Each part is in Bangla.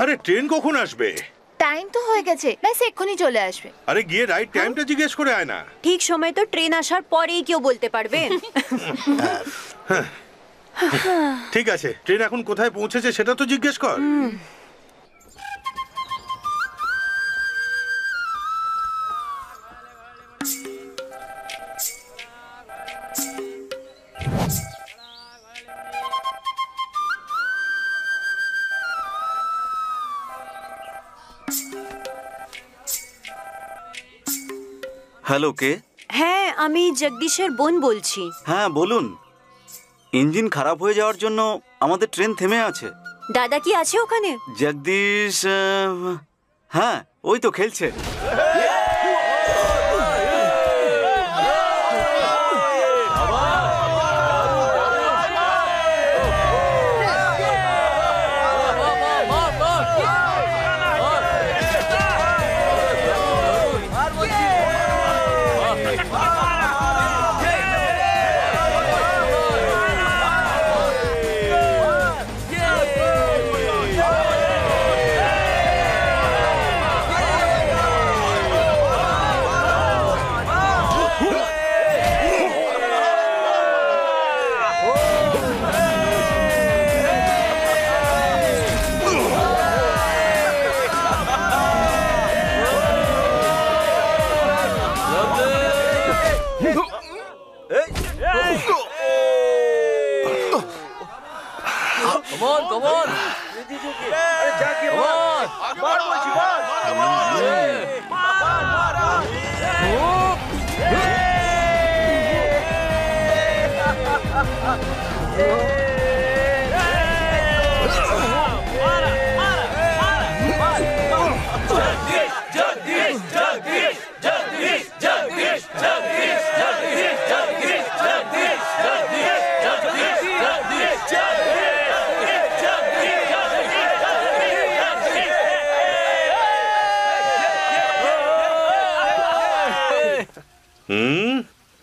আরে ট্রেন কখন আসবে? টাইম তো হয়ে গেছে, ব্যাস এক্ষুনি চলে আসবে। আরে গিয়ে রাইট টাইমটা জিজ্ঞেস করে আয় না। ঠিক সময় তো ট্রেন আসার পরেই কেউ বলতে পারবে। ঠিক আছে, ট্রেন এখন কোথায় পৌঁছেছে সেটা তো জিজ্ঞেস কর। হ্যালো, কে? হ্যাঁ, আমি জগদীশের বোন বলছি। হ্যাঁ বলুন। ইঞ্জিন খারাপ হয়ে যাওয়ার জন্য আমাদের ট্রেন থেমে আছে। দাদা কি আছে ওখানে? জগদীশ হ্যাঁ, ওই তো খেলছে।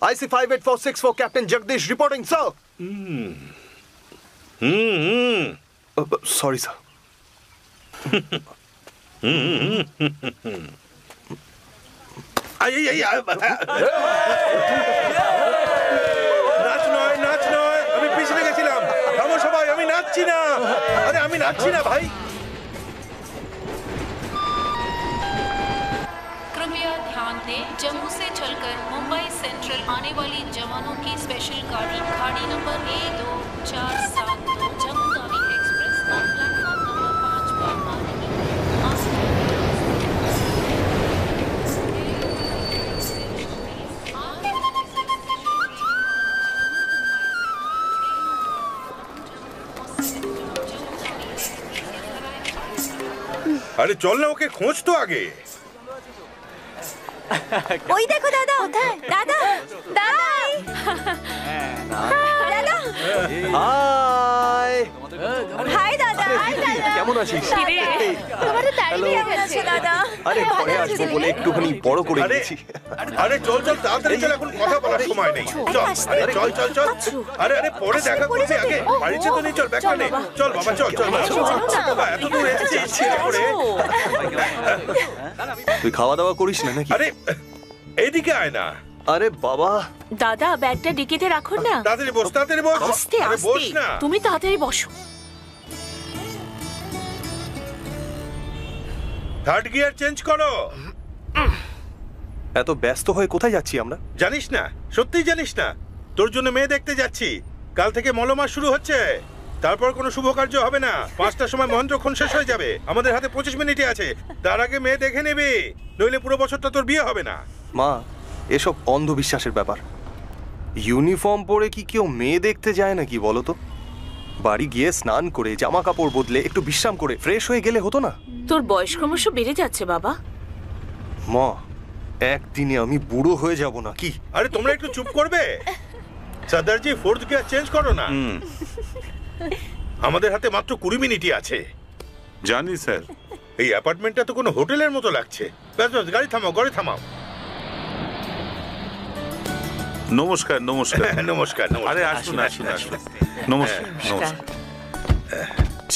IC5846 for Captain Jagdish reporting, sir. Sorry, sir. নাচ নয়, আমি পিছনে গেছিলাম। থামো সবাই, আমি নাচছি না। আরে আমি নাচছি না ভাই। कृपया ध्यान दें, जम्मू से चलकर मुंबई सेंट्रल आने वाली जवानों की स्पेशल गाड़ी खाड़ी number A2472 Jammu Tawi express platform number 5 पर आ रही है। আরে চল না, ওকে খোঁজ তো আগে। ওই দেখো দাদা, দাদা দাদা দাদা। হাই দাদা। কেমন আছিস? তোমার দাঁড়িয়ে আছো দাদা? আরে ঘরে আসবো বলে একটুখানি বড় করে আরে দিয়েছি। আরে চল তাড়াতাড়ি চল, এখন কথা বলার সময় নেই। চল, আরে চল। আরে পরে দেখা করবি, আগে বাড়িতে তো নেই। চল ব্যাগটা নে। চল বাবা, চল বাবা, এত দূর এসেছিস করে। তুই খাওয়া দাওয়া করিস না নাকি? আরে এইদিকে আয় না। আরে বাবা, দাদা ব্যাগটা ডিকিতে রাখুন না। তাড়াতাড়ি বস। আস্তে আরে বস আস্তে, না। তুমি তাড়াতাড়ি বসো। থার্ড গিয়ার চেঞ্জ করো। এত ব্যস্ত হয়ে কোথায় যাচ্ছি আমরা? জানিস না? সত্যিই জানিস না? তোর জন্য মেয়ে দেখতে যাচ্ছি। কাল থেকে মলমাস শুরু হচ্ছে। তারপর কোনো শুভ কার্য হবে না। 5টার সময় মহেন্দ্রক্ষণ শেষ হয়ে যাবে। আমাদের হাতে 25 মিনিটই আছে। তার আগে মেয়ে দেখে নেবে, নইলে পুরো বছরটা তোর বিয়ে হবে না। মা, এসব অন্ধবিশ্বাসের ব্যাপার। ইউনিফর্ম পরে কি কেউ মেয়ে দেখতে যায় নাকি বলো তো? বাড়ি গিয়ে স্নান করে জামা কাপড় বদলে একটু বিশ্রাম করে ফ্রেশ হয়ে গেলে হতো না? তোর বয়স ক্রমশ বেড়ে যাচ্ছে বাবা। মা, একদিনে আমি বুড়ো হয়ে যাব না কি? আরে তোমরা একটু চুপ করবে? সর্দারজি, ফোর্থ গিয়ার চেঞ্জ করো না। আমাদের হাতে মাত্র 20 মিনিটই আছে। জানি স্যার। এই অ্যাপার্টমেন্টটা তো কোনো হোটেলের মতো লাগছে। ব্যাস গাড়ি থামাও, গাড়ি থামাও। নমস্কার। নমস্কার। আরে আসুন। নমস্কার।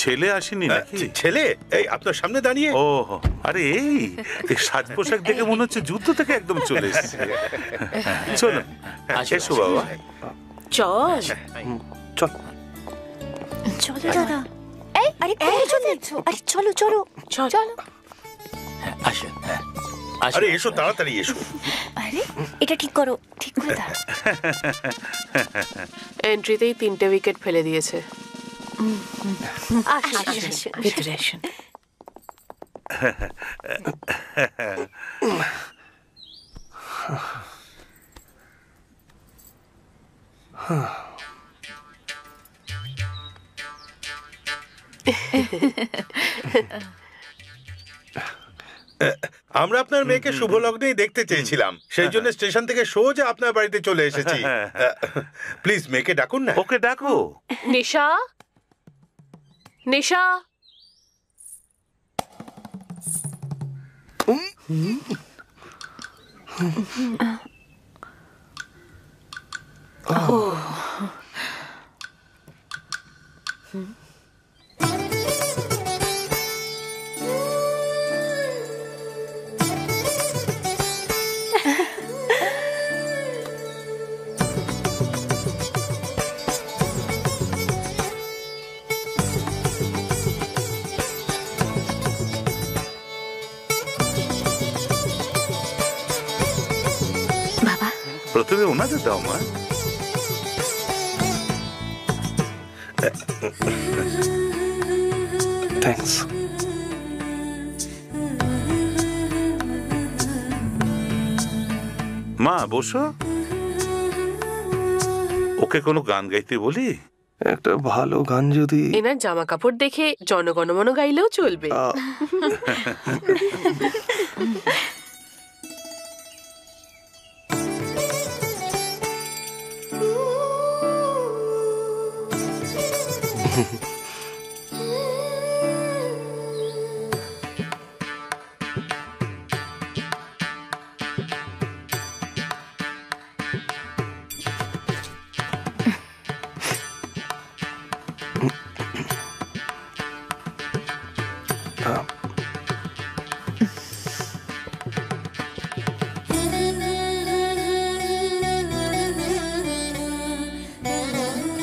ছেলে আসেনি নাকি? ছেলে এই আপনার সামনে দাঁড়িয়ে। ও আরে এই সাজ পোশাক দেখে মনে হচ্ছে যুদ্ধ থেকে একদম চলে এসেছে। চলো এসো বাবা। চল চল। চলো দাদা। আরে কোথায় যাচ্ছ? আরে চলো চলো চলো। আসুন। আরে এসো তাড়াতাড়ি এসো। আরে এটা ঠিক করো। ঠিক করে দাও। এন্ট্রিতেই 3টে উইকেট ফেলে দিয়েছে। আসুন। ভিতরে আসুন। আমরা আপনার মেয়েকে শুভ লগ্নেই দেখতে চেয়েছিলাম, সেই জন্য স্টেশন থেকে সোজা আপনার বাড়িতে চলে এসেছি। প্লিজ মেয়েকে ডাকুন না। ওকে ডাকো। নিশা, নিশা। প্রথমে ওনাদের দাও মা। থ্যাঙ্কস। মা বসো। ওকে কোনো গান গাইতে বলি? একটা ভালো গান যদি। এনার জামা কাপড় দেখে জনগণমন গাইলেও চলবে।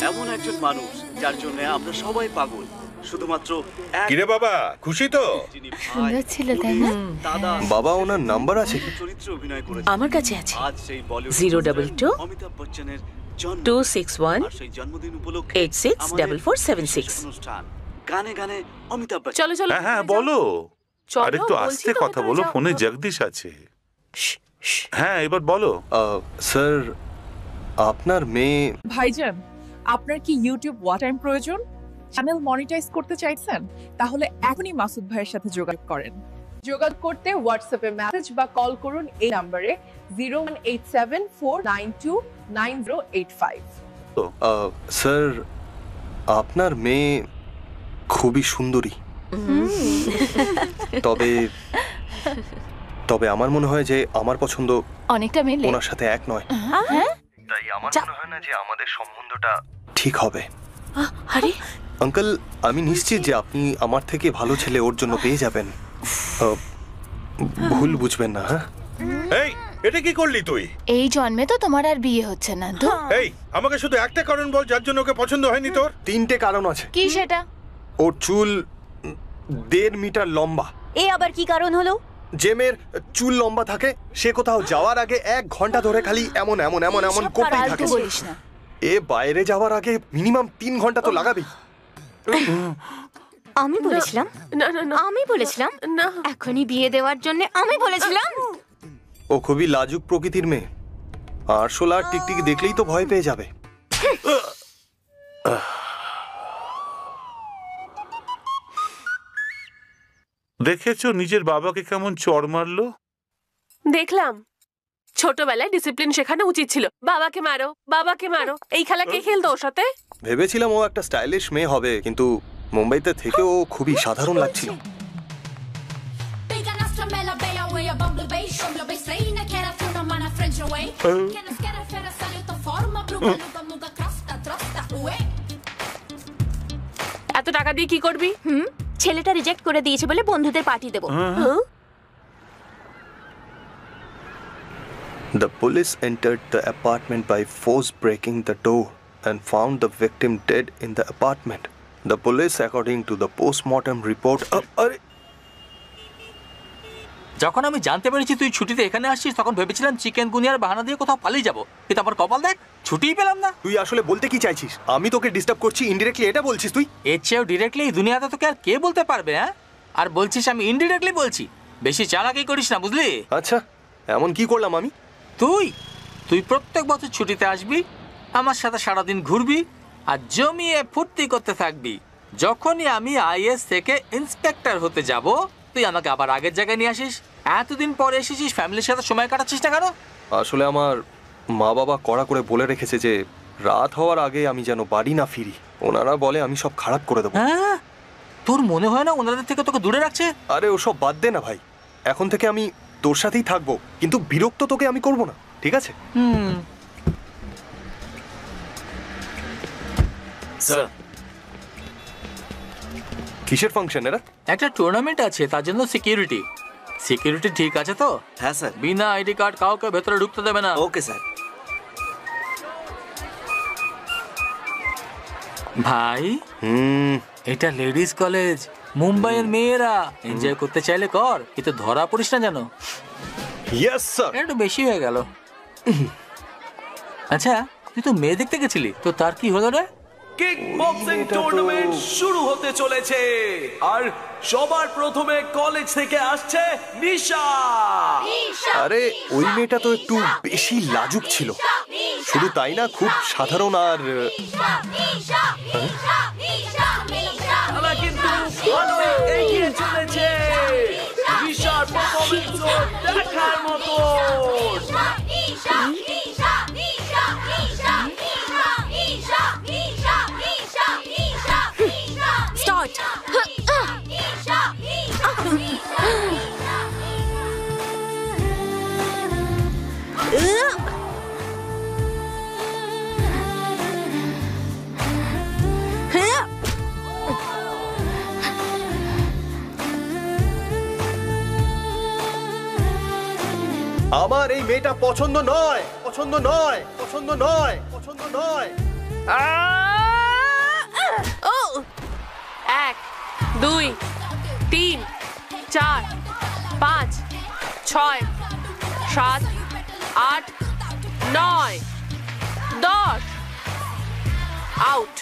এমন একজন মানুষ যার জন্য আমরা সবাই পাগল, শুধুমাত্র কিরে বাবা, খুশি তো? সুন্দর ছিল তাই না? দাদা। বাবা ওনার নাম্বার আছে কি? চরিত্রে অভিনয় করেছে। আমার কাছে আছে। আজ সেই বলিউড 022 অমিতাভ বচ্চনের জন্ম। 261 আর সেই জন্মদিন উপলক্ষে 864476 অনুষ্ঠান গানে গানে অমিতাভ বচ্চন। চলো চলো। হ্যাঁ বলো। চলো, আর একটু বলছি আস্তে তো, কথা ভেতরে বলো, যাও। ফোনে জগদীশ আছে। হ্যাঁ এবার বলো। স্যার আপনার মেয়ে। ভাইজান, আপনার কি ইউটিউব ওয়াচ টাইম প্রয়োজন? চ্যানেল মনিটাইজ করতে চাইছেন? তাহলে এখনই মাসুদ ভাইয়ের সাথে যোগাযোগ করেন। যোগাযোগ করতে হোয়াটসঅ্যাপে মেসেজ বা কল করুন এই নম্বরে 01874929085। স্যার আপনার মেয়ে খুবই সুন্দরী, তবে তবে আমার মনে হয় যে আমার পছন্দ অনেকটা মেলে। ওনার সাথে এক নয়। তাই আমার মনে হয় না যে আমাদের সম্বন্ধটা ঠিক হবে। আরে আঙ্কেল, আমি নিশ্চিত যে আপনি আমার থেকে ভালো ছেলে ওর জন্য পেয়ে যাবেন। ভুল বুঝবেন না। হ্যাঁ এই এটা কি করলি তুই? এই জন্মে তো তোমার আর বিয়ে হচ্ছে না তো। এই আমাকে শুধু একটা কারণ বল যার জন্য ওকে পছন্দ হয়নি তোর। 3টে কারণ আছে। কি সেটা? ওর চুল 1.5 মিটার লম্বা। এ আবার কি কারণ হলো? যে মেয়ের চুল লম্বা থাকে সে কোথাও যাওয়ার আগে 1 ঘন্টা ধরে খালি এমন এমন এমন এমন করতেই থাকে। ফালতু বলিস না। এ বাইরে যাওয়ার আগে মিনিমাম 3 ঘন্টা তো লাগাবেই। আমি বলেছিলাম? না না না, আমি বলেছিলাম না। এখনই বিয়ে দেওয়ার জন্য আমি বলেছিলাম। ও খুবই লাজুক প্রকৃতির মেয়ে। আরশোলা আর টিকটিকি দেখলেই তো ভয় পেয়ে যাবে। দেখেছো নিজের বাবাকে কেমন চড় মারলো? দেখলাম। ছোটবেলায় ডিসিপ্লিন শেখানো উচিত ছিল। বাবাকে মারো, বাবাকে মারো। এই খেলা কে খেলতো ওর সাথে? ভেবেছিলাম ও একটা স্টাইলিশ মেয়ে হবে, কিন্তু মুম্বাইতে থেকে ও খুবই সাধারণ লাগছিল। এত টাকা দিয়ে কি করবি? ছেলেটা রিজেক্ট করে দিয়েছে বলে বন্ধুদের পার্টি দেবো। The police entered the apartment by force breaking the door and found the victim dead in the apartment. The police, according to the postmortem report, যখন আমি জানতে পেরেছি তুই ছুটিতে এখানে আসছিস তখন ভেবেছিলাম চিকেন গুনিয়ার বাহানা দিয়ে কোথাও পালিয়ে যাবো, কিন্তু আমার কপাল দেখ, ছুটিই পেলাম না। তুই আসলে বলতে কি চাইছিস? আমি তোকে ডিস্টার্ব করছি ইনডিরেক্টলি, এটা বলছিস তুই? এর চেয়েও ডিরেক্টলি এই দুনিয়াতে তোকে আর কে বলতে পারবে? হ্যাঁ, আর বলছিস আমি ইনডিরেক্টলি বলছি। বেশি চালাকি করিস না, বুঝলি? আচ্ছা, এমন কি করলাম আমি? তুই প্রত্যেক বছর ছুটিতে আসবি, আমার সাথে সারাদিন ঘুরবি আর জমিয়ে ফুর্তি করতে থাকবি। যখনই আমি আইএস থেকে ইন্সপেক্টর হতে যাব, তুই আমাকে আবার আগের জায়গায় নিয়ে আসিস। এতদিন পরে এসেছিস, ফ্যামিলির সাথে সময় কাটাচ্ছিস না কেন? আসলে আমার মা বাবা কড়া করে বলে রেখেছে যে রাত হওয়ার আগে আমি যেন বাড়ি না ফিরি। ওনারা বলে আমি সব খারাপ করে দেবো। হ্যাঁ, তোর মনে হয় না ওনাদের থেকে তোকে দূরে রাখছে? আরে ওসব বাদ দে না ভাই, এখন থেকে আমি তোর সাথেই থাকবো, কিন্তু বিরক্ত তোকে আমি করব না, ঠিক আছে? স্যার, কিসের ফাংশন এরা? একটা টুর্নামেন্ট আছে, তার জন্য সিকিউরিটি ঠিক আছে তো? হ্যাঁ স্যার। বিনা আইডি কার্ড কাউকে ভেতরে ঢুকতে দেবে না। Okay sir. ভাই, এটা লেডিস কলেজ, মুম্বাইয়ের মেয়েরা এনজয় করতে চাইলে কর, কিন্তু ধরা পড়িস না জানো। Yes sir. একটু বেশি হয়ে গেল। আচ্ছা, তুই তো মেয়ে দেখতে গেছিলি, তো তার কি হলো রে? কিক বক্সিং টুর্নামেন্ট শুরু হতে চলেছে, আর সবার প্রথমে কলেজ থেকে আসছে নিশা। আরে ওই মেয়েটা তো একটু বেশি লাজুক ছিল, শুধু তাই না, খুব সাধারণ। আর খেলা কিন্তু ভালোই এগিয়ে চলেছে, নিশার পারফরম্যান্স দেখার মতো। স্টার্ট। আমার এই মেয়েটা পছন্দ নয়, পছন্দ নয়, পছন্দ নয়, পছন্দ নয়। 1 2 3 4 5 6 7 8 9 10 আউট।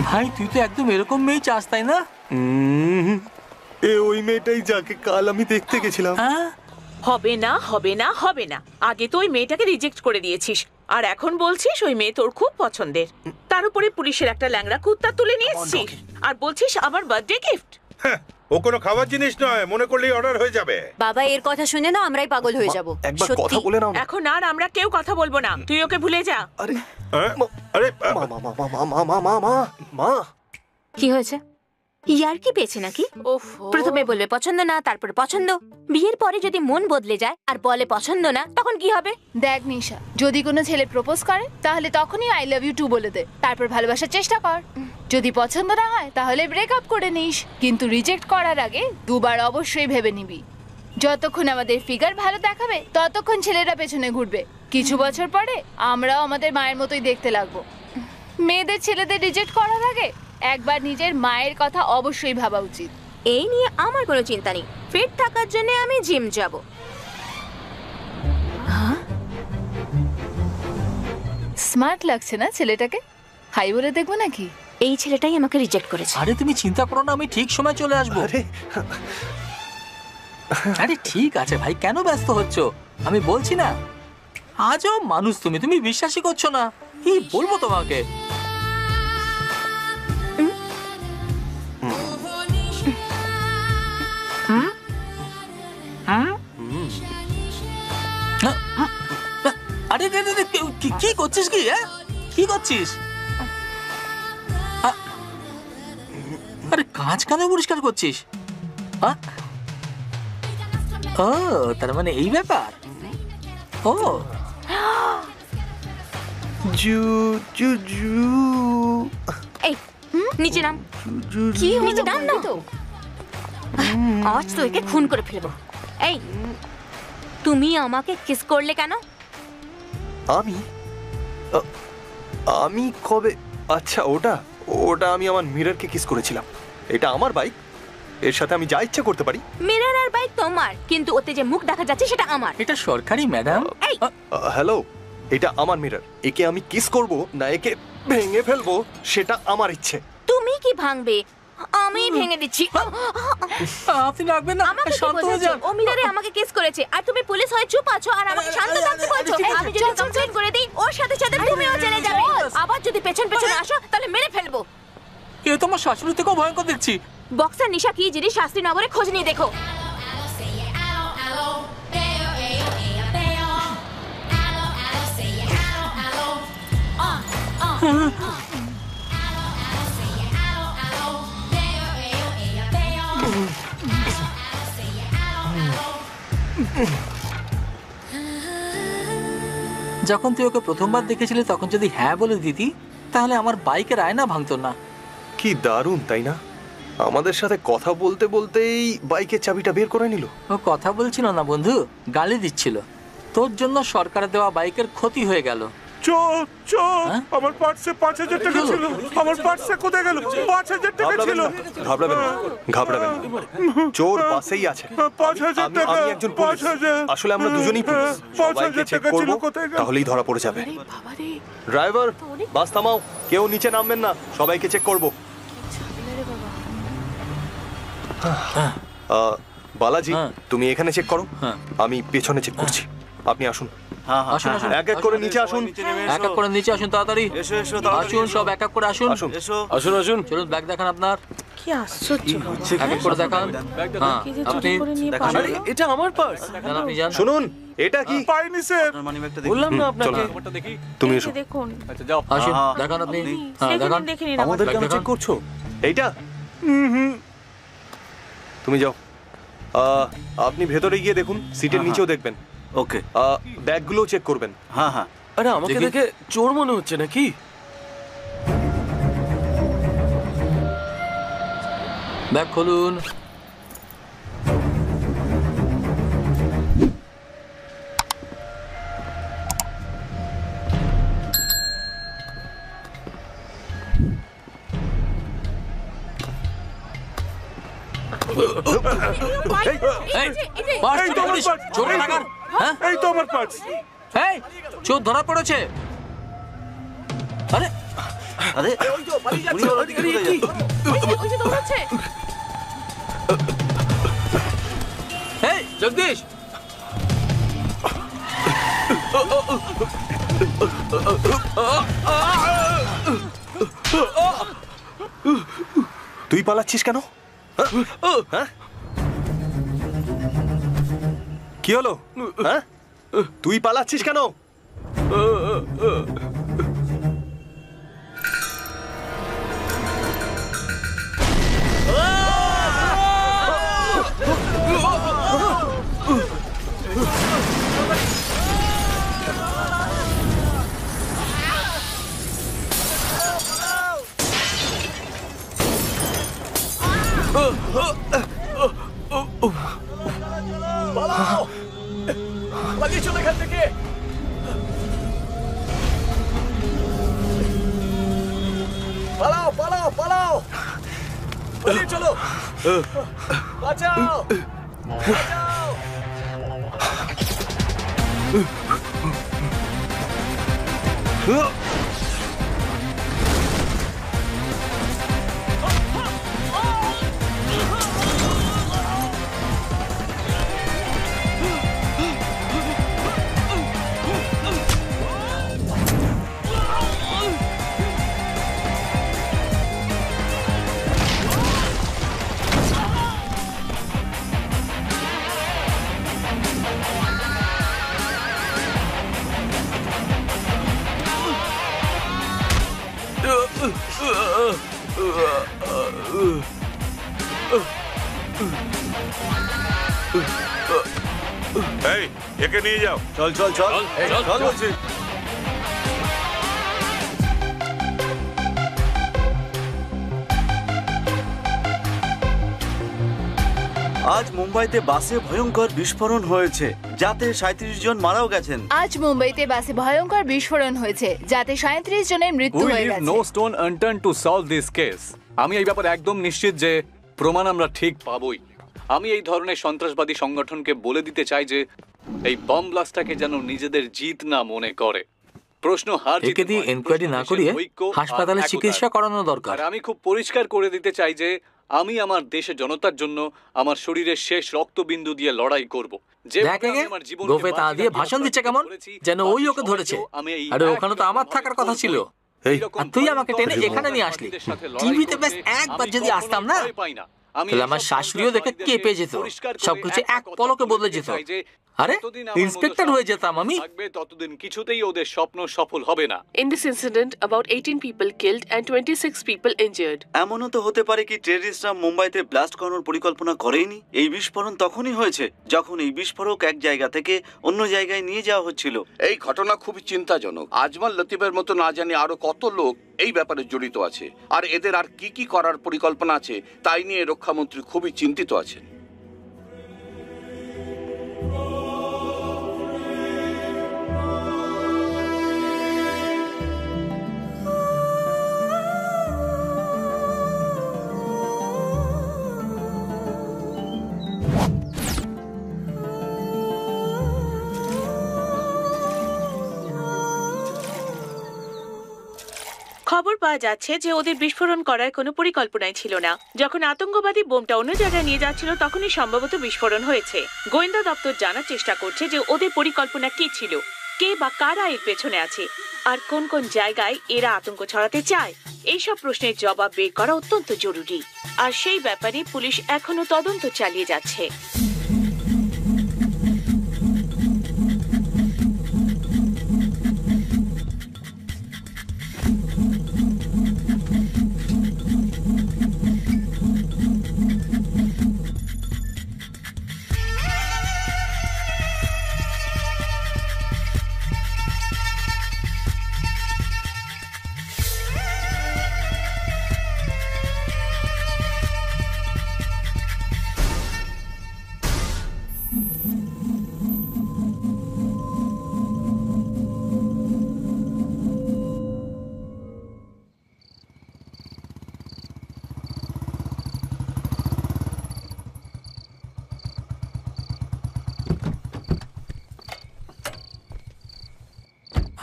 ভাই, তুই তো একদম এরকম মেয়ে চাস, তাই না? এ ওই মেয়েটাই যাকে কাল আমি দেখতে গেছিলাম। হবে না, হবে না, হবে না। আগে তো ওই মেয়েটাকে রিজেক্ট করে দিয়েছিস, আর এখন বলছিস ওই মেয়ে তোর খুব পছন্দের। তার উপরে পুলিশের একটা ল্যাংড়া কুত্তা তুলে নিয়ে এসেছিস, আর বলছিস আমার বার্থডে গিফট। ও কোনো খাবার জিনিস নয়, মনে করলেই অর্ডার হয়ে যাবে। বাবা, এর কথা শুনে না আমরাই পাগল হয়ে যাব। একবার কথা বলে নাও। এখন আর আমরা কেউ কথা বলবো না, তুই ওকে ভুলে যা। আরে আরে মা, কি হয়েছে? ইয়ার কি পেয়েছে নাকি? প্রথমে বলবে পছন্দ না, তারপরে পছন্দ। বিয়ের পরে যদি মন বদলে যায় আর বলে পছন্দ না, তখন কি হবে? দেখ নিশা, যদি কোনো ছেলে প্রপোজ করে তাহলে তখনই আই লাভ ইউ টু বলে দে, তারপর ভালোবাসার চেষ্টা কর। যদি পছন্দ না হয় তাহলে ব্রেকআপ করে নিস, কিন্তু রিজেক্ট করার আগে দুবার অবশ্যই ভেবে নিবি। যতক্ষণ আমাদের ফিগার ভালো দেখাবে ততক্ষণ ছেলেরা পেছনে ঘুরবে। কিছু বছর পরে আমরাও আমাদের মায়ের মতোই দেখতে লাগবো। মেয়েদের ছেলেদের রিজেক্ট করার আগে একবার নিজের মায়ের কথা অবশ্যই ভাবা উচিত। এই নিয়ে আমার কোনো চিন্তা নেই, ফিট থাকার জন্য আমি জিম যাব। স্মার্ট লাগছে না ছেলেটাকে? হাই বলে দেখবো নাকি? এই ছেলেটাই আমাকে রিজেক্ট করেছে। আরে তুমি চিন্তা করো না, আমি ঠিক সময় চলে আসবো। আরে ঠিক আছে ভাই, কেন ব্যস্ত হচ্ছ? আমি বলছি না, আজও মানুষ তুমি, তুমি বিশ্বাসই করছো না। কি বলবো তোমাকে? আরে কি করছিস? কি কি করছিস? আরে কাঁচ কেন পরিষ্কার করছিস? ও, তার মানে এই ব্যাপার। ও জু জু জু এই নিচে নাম। কি নিচে নাম না তো, আজ তো একে খুন করে ফেলবো। এই তুমি আমাকে কিস করলে কেন? আমি কবে? আচ্ছা ওটা আমি আমার মিররকে কিস করেছিলাম। এটা আমার বাইক, এর সাথে আমি যা ইচ্ছা করতে পারি। মিরর আর বাইক তোমার, কিন্তু ওতে যে মুখ দেখা যাচ্ছে সেটা আমার। এটা সরকারি ম্যাডাম। এই হ্যালো, এটা আমার মিরর। একে আমি কিস করব না একে ভেঙে ফেলবো সেটা আমার ইচ্ছে। তুমি কি ভাঙবে? আমি ভেঙে দিচ্ছি। আপনি রাখবেন না, আমাকে কি শান্ত হয়ে বোঝাচ্ছ? যান। ও মিররে আমাকে কিস করেছে আর তুমি পুলিশ হয়ে চুপ আছো আর আমাকে শান্ত থাকতে বলছো। আমি যদি কমপ্লেইন করে দিই ওর সাথে সাথে তুমিও চলে যাবে। আবার যদি পেছন পেছন আসো তাহলে মেরে ফেলবো। এ তোমার শাশুড়ি থেকেও ভয়ঙ্কর দেখছি। বক্সার নিশা কি জিনিস শাস্ত্রীনগরে খোঁজ নিয়ে দেখো। যখন তুই ওকে প্রথমবার দেখেছিলি তখন যদি হ্যাঁ বলে দিতি তাহলে আমার বাইকের আয়না ভাঙতো না। কি দারুণ তাই না? আমাদের সাথে কথা বলতে বলতেই বাইকের চাবিটা বের করে নিল। ও কথা বলছিল না বন্ধু, গালি দিচ্ছিল। তোর জন্য সরকার দেওয়া বাইকের ক্ষতি হয়ে গেল। চোর চোর, আমার পার্সে 5,000 টাকা ছিল। আমার পার্সে কোথায় গেল? 5,000 টাকা ছিল। ঘাবড়াবেন না। চোর পাশেই আছে। 5,000 টাকা। আমি একজন পুলিশ। আসলে আমরা দুজনেই পুলিশ। সবাইকে চেক করব, তাহলেই ধরা পড়ে যাবে। ড্রাইভার, বাস থামাও। কেউ নিচে নামবেন না, সবাইকে চেক করব। বালাজি, তুমি এখানে চেক করো, আমি পেছনে চেক করছি। আপনি আসুন। আসুন আসুন, এক এক করে নিচে আসুন। এক এক করে নিচে আসুন, তাড়াতাড়ি আসুন, সব এক এক করে আসুন। আসুন আসুন। চলুন, ব্যাগ দেখান আপনার। কি আশ্চর্য! এক এক করে দেখান। হ্যাঁ, আপনি আরে এটা আমার পার্স। যান, আপনি যান। শুনুন, এটা কি? পাইনি স্যার। বললাম না আপনাকে। তুমি এসো। দেখুন, আসুন, দেখান আপনি। হ্যাঁ, দেখান। দেখে নিন। আমাদের কেন চেক করছো? এইটা তুমি যাও। আপনি ভেতরে গিয়ে দেখুন, সিটের নিচেও দেখবেন। ওকে। ব্যাগগুলো চেক করবেন। হ্যাঁ হ্যাঁ। আরে আমাকে দেখে চোর মনে হচ্ছে নাকি? ব্যাগ খুলুন। এই তো আমার পার্স। এই, চোর ধরা পড়েছে। আরে আরে উনি ওর দিকে কোথায় যাচ্ছে? ওই যে দৌড়াচ্ছে। এই জগদীশ, তুই পালাচ্ছিস কেন? হ্যাঁ? কি হলো? হ্যাঁ, তুই পালাচ্ছিস কেন? পালাও! পালিয়ে চলো এখান থেকে। পালাও পালাও পালাও! পালিয়ে চলো! বাঁচাও! বাঁচাও! এই, একে নিয়ে যাও। চল চল চল চল বলছি। আজ মুম্বাইতে বাসে ভয়ঙ্কর বিস্ফোরণ হয়েছে, যাতে 37 জন মারাও গেছেন। আজ মুম্বাইতে বাসে ভয়ঙ্কর বিস্ফোরণ হয়েছে, যাতে 37 জনের মৃত্যু হয়ে গেছে। No stone unturned to solve this case. আমি এই ব্যাপারে একদম নিশ্চিত যে প্রমাণ আমরা ঠিক পাবই। আমি এই ধরনের সন্ত্রাসবাদী সংগঠনকে বলে দিতে চাই যে এই বম ব্লাস্টটাকে যেন নিজেদের জিত না মনে করে। প্রশ্ন হার জিত একে দিয়ে এনকোয়ারি না করিয়ে হাসপাতালে চিকিৎসা করানো দরকার। আর আমি খুব পরিষ্কার করে দিতে চাই যে আমি আমার দেশের জনতার জন্য আমার শরীরের শেষ রক্তবিন্দু দিয়ে লড়াই করব। যে আমার জীবন গোফে তা দিয়ে ভাষণ দিচ্ছে কেমন যেন ওই ওকে ধরেছে। আরে ওখানে তো আমার থাকার কথা ছিল। আর তুই আমাকে টেনে এখানে নিয়ে আসলি। টিভিতে বেশ একবার যদি আসতাম না, তাহলে আমার শাশুড়িও দেখে কেঁপে যেত, সবকিছু এক পলকে বদলে যেত। আরে ইন্সপেক্টর হয়ে যেতাম আমি। ততদিন কিছুতেই ওদের স্বপ্ন সফল হবে না। In this incident, about 18 people killed and 26 people injured. এমনও তো হতে পারে কি টেররিস্টরা মুম্বাইতে ব্লাস্ট করানোর পরিকল্পনা করেইনি। এই বিস্ফোরণ তখনই হয়েছে যখন এই বিস্ফোরক এক জায়গা থেকে অন্য জায়গায় নিয়ে যাওয়া হচ্ছিল। এই ঘটনা খুবই চিন্তাজনক। আজমল লতিফের মতো না জানি আরো কত লোক এই ব্যাপারে জড়িত আছে, আর এদের আর কি কি করার পরিকল্পনা আছে তাই নিয়ে রক্ষামন্ত্রী খুবই চিন্তিত আছেন। খবর পাওয়া যাচ্ছে যে ওদের বিস্ফোরণ করার কোনো পরিকল্পনাই ছিল না। যখন আতঙ্কবাদী বোমটা অন্য জায়গায় নিয়ে যাচ্ছিল তখনই সম্ভবত বিস্ফোরণ হয়েছে। গোয়েন্দা দপ্তর জানার চেষ্টা করছে যে ওদের পরিকল্পনা কি ছিল, কে বা কারা এর পেছনে আছে, আর কোন কোন জায়গায় এরা আতঙ্ক ছড়াতে চায়। এইসব প্রশ্নের জবাব বের করা অত্যন্ত জরুরি, আর সেই ব্যাপারে পুলিশ এখনো তদন্ত চালিয়ে যাচ্ছে।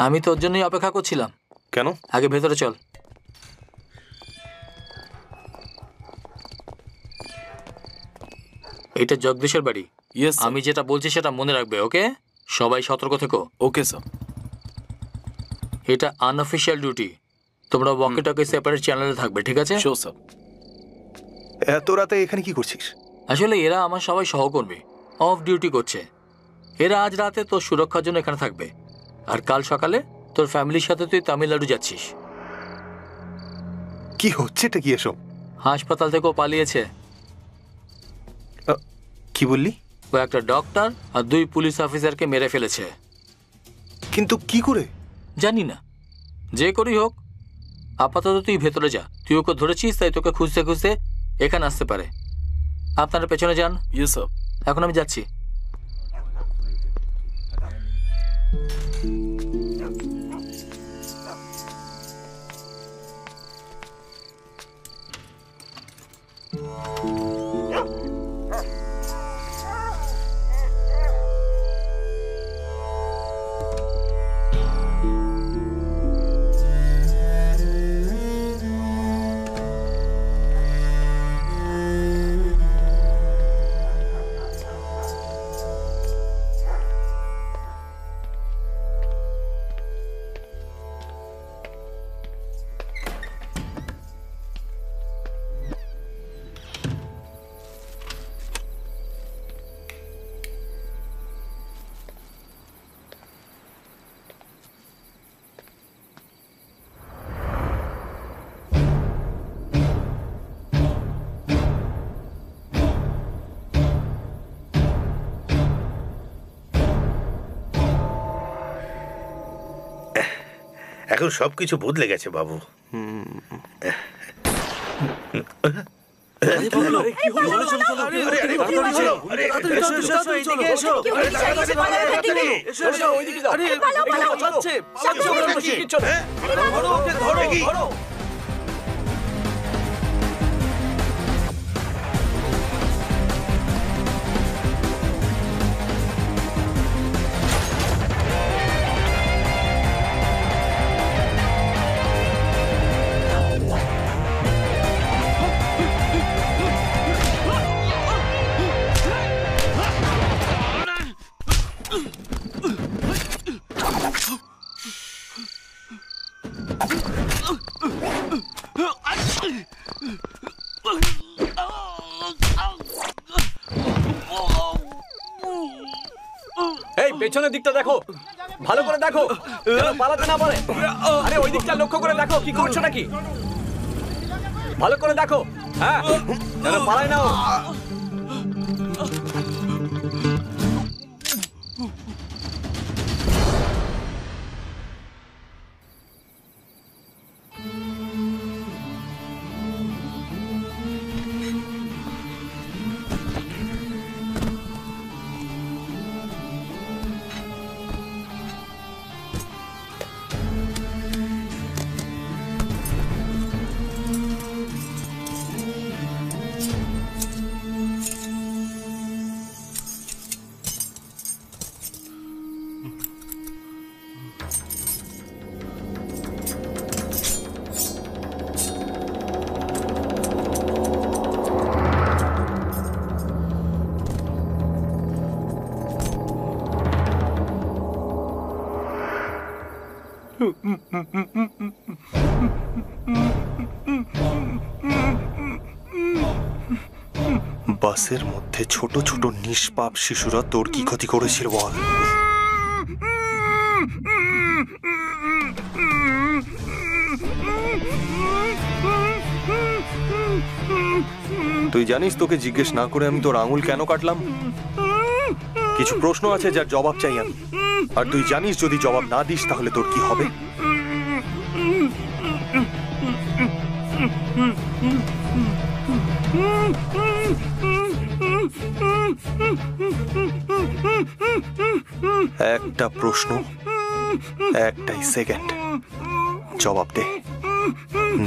আমি তোর জন্যই অপেক্ষা করছিলাম। কেন? আগে ভেতরে চল। এটা জগদীশের বাড়ি। আমি যেটা বলছি সেটা মনে রাখবে, ওকে? সবাই সতর্ক থেকো। Okay sir. এটা আনঅফিশিয়াল ডিউটি, তোমরা ওয়াকি টকি সেপারেট চ্যানেলে থাকবে, ঠিক আছে? Sure sir. এত রাতে এখানে কি করছিস? আসলে এরা আমার সবাই সহকর্মী, অফ ডিউটি করছে। এরা আজ রাতে তোর সুরক্ষার জন্য এখানে থাকবে, আর কাল সকালে তোর ফ্যামিলির সাথে তুই তামিলনাড়ু যাচ্ছিস। কি হচ্ছে এটা কি এসব? হাসপাতাল থেকেও পালিয়েছে। কি বললি? ও একটা ডক্টর আর 2 পুলিশ অফিসারকে মেরে ফেলেছে। কিন্তু কি করে? জানি না, যে করেই হোক আপাতত তুই ভেতরে যা। তুই ওকে ধরেছিস তাই তোকে খুঁজতে খুঁজতে এখানে আসতে পারে। আপনারা পেছনে যান। Yes sir. এখন আমি যাচ্ছি। এখন সবকিছু বদলে গেছে বাবু। এই পেছনের দিকটা দেখো, ভালো করে দেখো যেন পালাতে না পারে। আরে ওই দিকটা লক্ষ্য করে দেখো কি করছো নাকি, ভালো করে দেখো। হ্যাঁ, যেন পালায় না ও। বাসের মধ্যে ছোট ছোট নিষ্পাপ শিশুরা তোর কি ক্ষতি করেছিল বল? তুই জানিস তোকে জিজ্ঞেস না করে আমি তোর আঙুল কেন কাটলাম? কিছু প্রশ্ন আছে যার জবাব চাই আমি, আর তুই জানিস যদি জবাব না দিস তাহলে তোর কি হবে। একটা প্রশ্ন, একটাই সেকেন্ড, জবাব দে,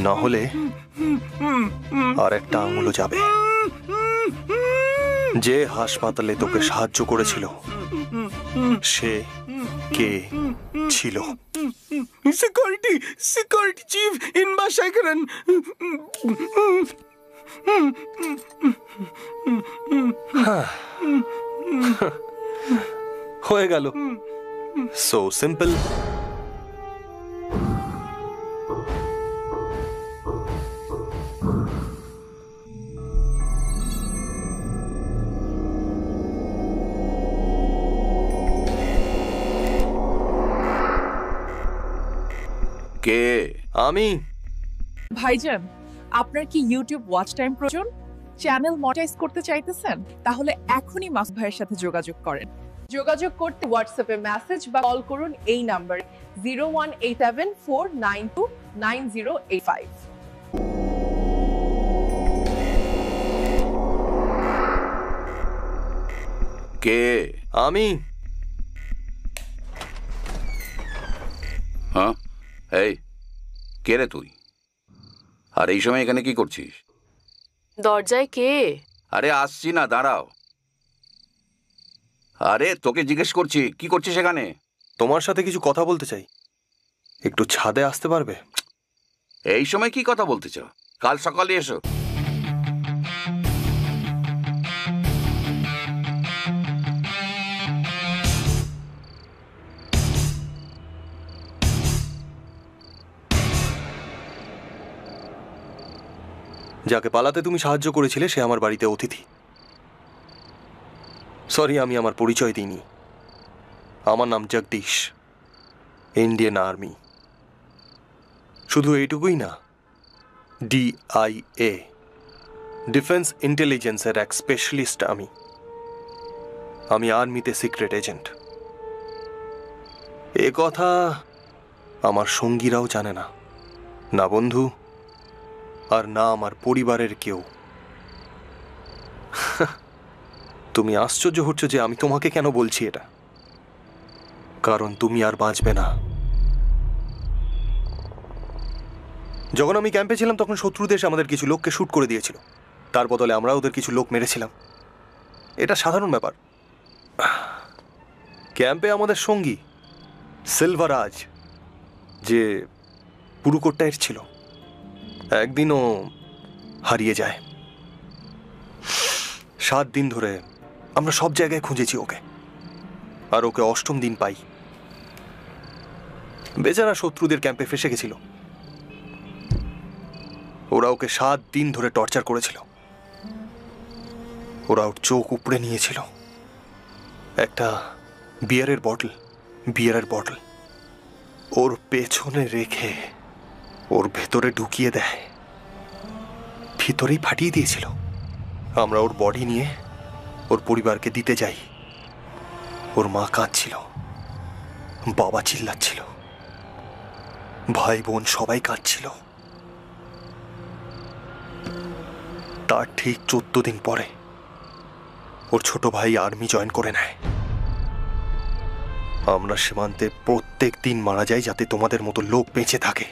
না হলে আর একটা আঙুলও যাবে। যে হাসপাতালে তোকে সাহায্য করেছিল সে কে ছিল? Security chief Inba Sekharan. হয়ে গেল, সো সিম্পল। কে? আমি। ভাইজান, আপনার কি ইউটিউব ওয়াচ টাইম প্রয়োজন? চ্যানেল মনিটাইজ করতে চাইতেছেন? তাহলে এখনই মাসুদ ভাইয়ের সাথে যোগাযোগ করেন। যোগাযোগ করতে হোয়াটসঅ্যাপে মেসেজ বা কল করুন এই নাম্বারে 01874929085। কে? আমি। হ্যাঁ, এই কে রে তুই? আর এই সময় এখানে কি করছিস? দরজায় কে? আরে আসছি না, দাঁড়াও। আরে তোকে জিজ্ঞেস করছি কি করছিস এখানে? তোমার সাথে কিছু কথা বলতে চাই, একটু ছাদে আসতে পারবে? এই সময় কি কথা বলতে চাও? কাল সকালে এসো। যাকে পালাতে তুমি সাহায্য করেছিলে সে আমার বাড়িতে অতিথি। সরি, আমি আমার পরিচয় দিইনি। আমার নাম জগদীশ, ইন্ডিয়ান আর্মি। শুধু এইটুকুই না, DIA, ডিফেন্স ইন্টেলিজেন্সের এক স্পেশালিস্ট আমি। আমি আর্মিতে সিক্রেট এজেন্ট। এ কথা আমার সঙ্গীরাও জানে না, না বন্ধু আর না আমার পরিবারের কেউ। তুমি আশ্চর্য হচ্ছ যে আমি তোমাকে কেন বলছি এটা, কারণ তুমি আর বাঁচবে না। যখন আমি ক্যাম্পে ছিলাম তখন শত্রু দেশ আমাদের কিছু লোককে শুট করে দিয়েছিল, তার বদলে আমরা ওদের কিছু লোক মেরেছিলাম। এটা সাধারণ ব্যাপার। ক্যাম্পে আমাদের সঙ্গী সিলভারাজ, যে পুরুকোট্টায়ের ছিল, একদিনও হারিয়ে যায়। 7 দিন ধরে আমরা সব জায়গায় খুঁজেছি ওকে, আর ওকে 8ম দিন পাই। বেচারা শত্রুদের ক্যাম্পে ফেসে গেছিল। ওরা ওকে 7 দিন ধরে টর্চার করেছিল। ওরা ওর চোখ উপড়ে নিয়েছিল। একটা বিয়ারের বটল ওর পেছনে রেখে ওর ভেতরে ঢুকিয়ে দেয়, ভিতরেই ফাটিয়ে দিয়েছিল। আমরা ওর বডি নিয়ে ওর পরিবারকে দিতে যাই। ওর মা কাঁদছিল, বাবা চিল্লাচ্ছিল, ভাই বোন সবাই কাঁদছিল। তার ঠিক 14 দিন পরে ওর ছোট ভাই আর্মি জয়েন করে নেয়। আমরা সীমান্তে প্রত্যেক দিন মারা যাই যাতে তোমাদের মতো লোক বেঁচে থাকে।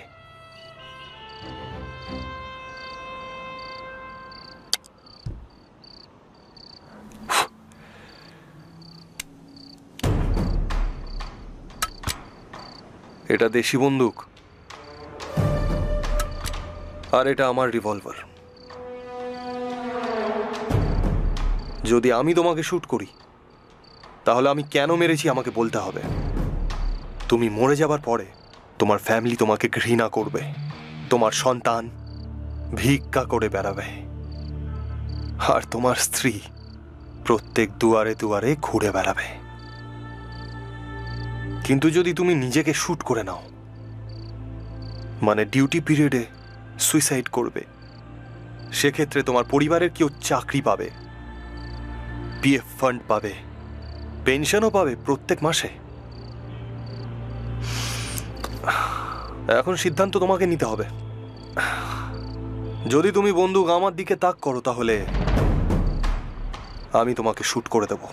এটা দেশি বন্দুক, আর এটা আমার রিভলভার। যদি আমি তোমাকে শুট করি তাহলে আমি কেন মেরেছি আমাকে বলতে হবে। তুমি মরে যাবার পরে তোমার ফ্যামিলি তোমাকে ঘৃণা করবে, তোমার সন্তান ভিক্ষা করে বেড়াবে, আর তোমার স্ত্রী প্রত্যেক দুয়ারে দুয়ারে ঘুরে বেড়াবে। কিন্তু যদি তুমি নিজেকে শুট করে নাও, মানে ডিউটি পিরিয়ডে সুইসাইড করবে, সেক্ষেত্রে তোমার পরিবারের কেউ চাকরি পাবে, পিএফ ফান্ড পাবে, পেনশনও পাবে প্রত্যেক মাসে। এখন সিদ্ধান্ত তোমাকে নিতে হবে। যদি তুমি বন্দুক আমার দিকে তাক করো তাহলে আমি তোমাকে শুট করে দেব।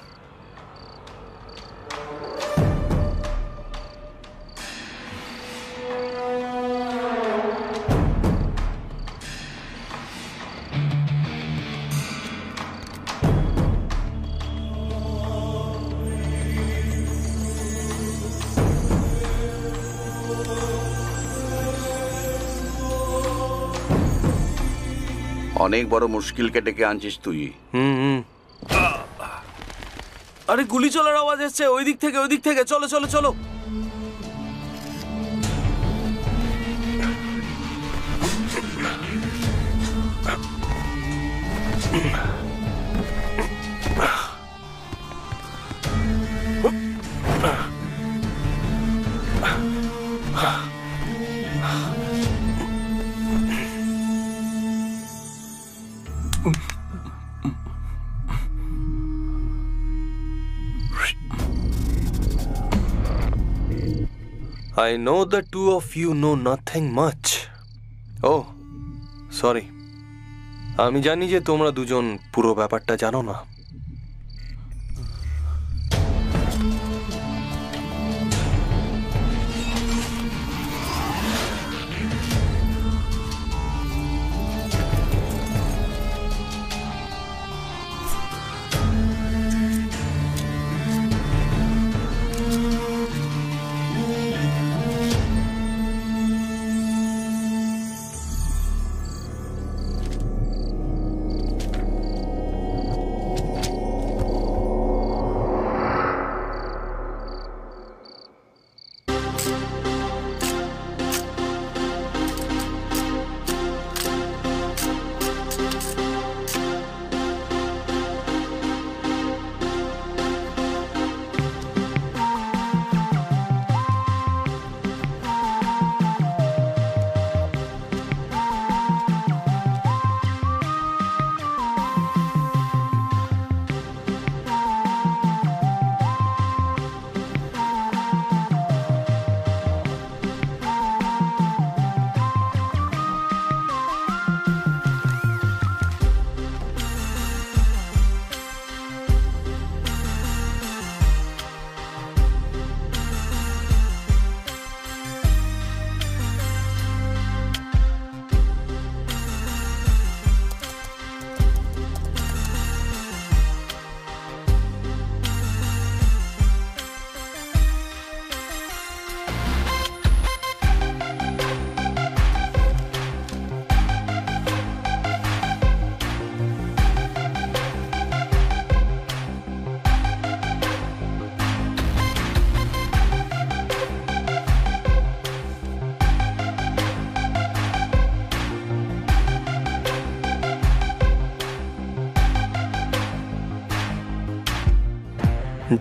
অনেক বড় মুশকিলকে ডেকে আনছিস তুই। আরে গুলি চলার আওয়াজ আসছে ওই দিক থেকে। চলো চলো চলো। I know the two of you know nothing much. Oh, sorry. আমি জানি যে তোমরা দুজন পুরো ব্যাপারটা জানো না।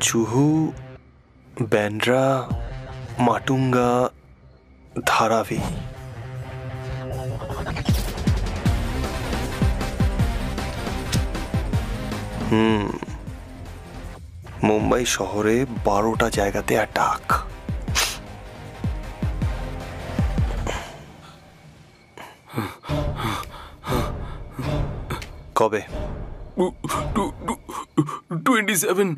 জুহু, ব্যান্ড্রা, মাটুঙ্গা, ধারাভি। মুম্বাই শহরে 12টা জায়গাতে অ্যাটাক। কবে? 27।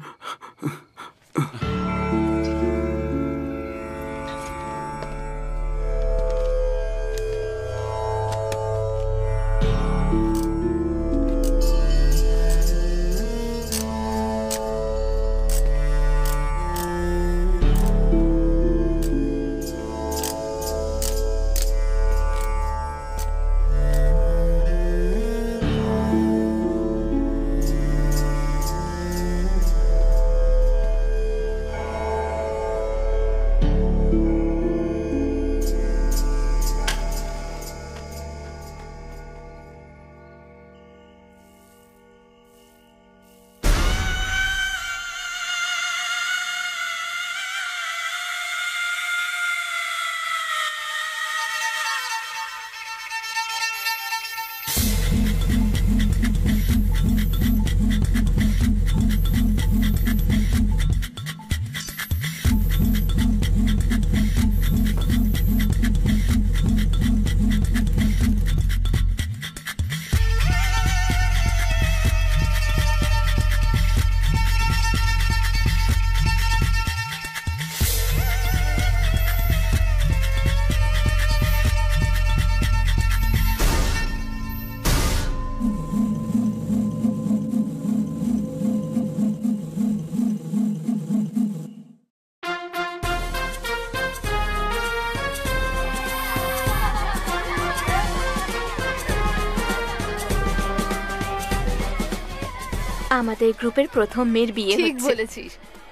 আমাদের গ্রুপের প্রথম মেয়ের বিয়ে ঠিক বলেছিস।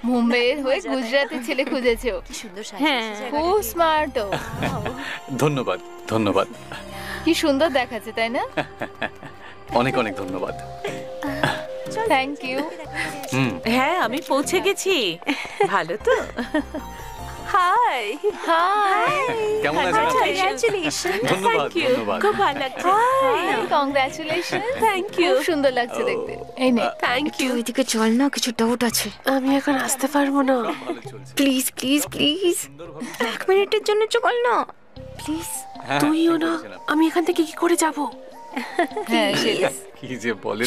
মুম্বাইয়ের হয়ে গুজরাটের ছেলে খুঁজেছে ও। হ্যাঁ, খুব স্মার্ট ও। ধন্যবাদ ধন্যবাদ। কি সুন্দর দেখাচ্ছে, তাই না? অনেক অনেক ধন্যবাদ। Thank you. হ্যাঁ, আমি পৌঁছে গেছি। ভালো তো? হাই হাই, কেমন আছেন আপনি? কংগ্রাচুলেশন। ধন্যবাদ ধন্যবাদ। খুব ভালো লাগছে। কংগ্রাচুলেশন। Thank you. খুব সুন্দর লাগছে দেখতে। এই নে। Thank you. ওইদিকে চল না, কিছু ডাউট আছে। আমি এখন আসতে পারবো না। প্লিজ প্লিজ প্লিজ, 1 মিনিটের জন্য চল না প্লিজ। তুইও না, আমি এখান থেকে কি করে যাব? হ্যাঁ, কি যে বলেন।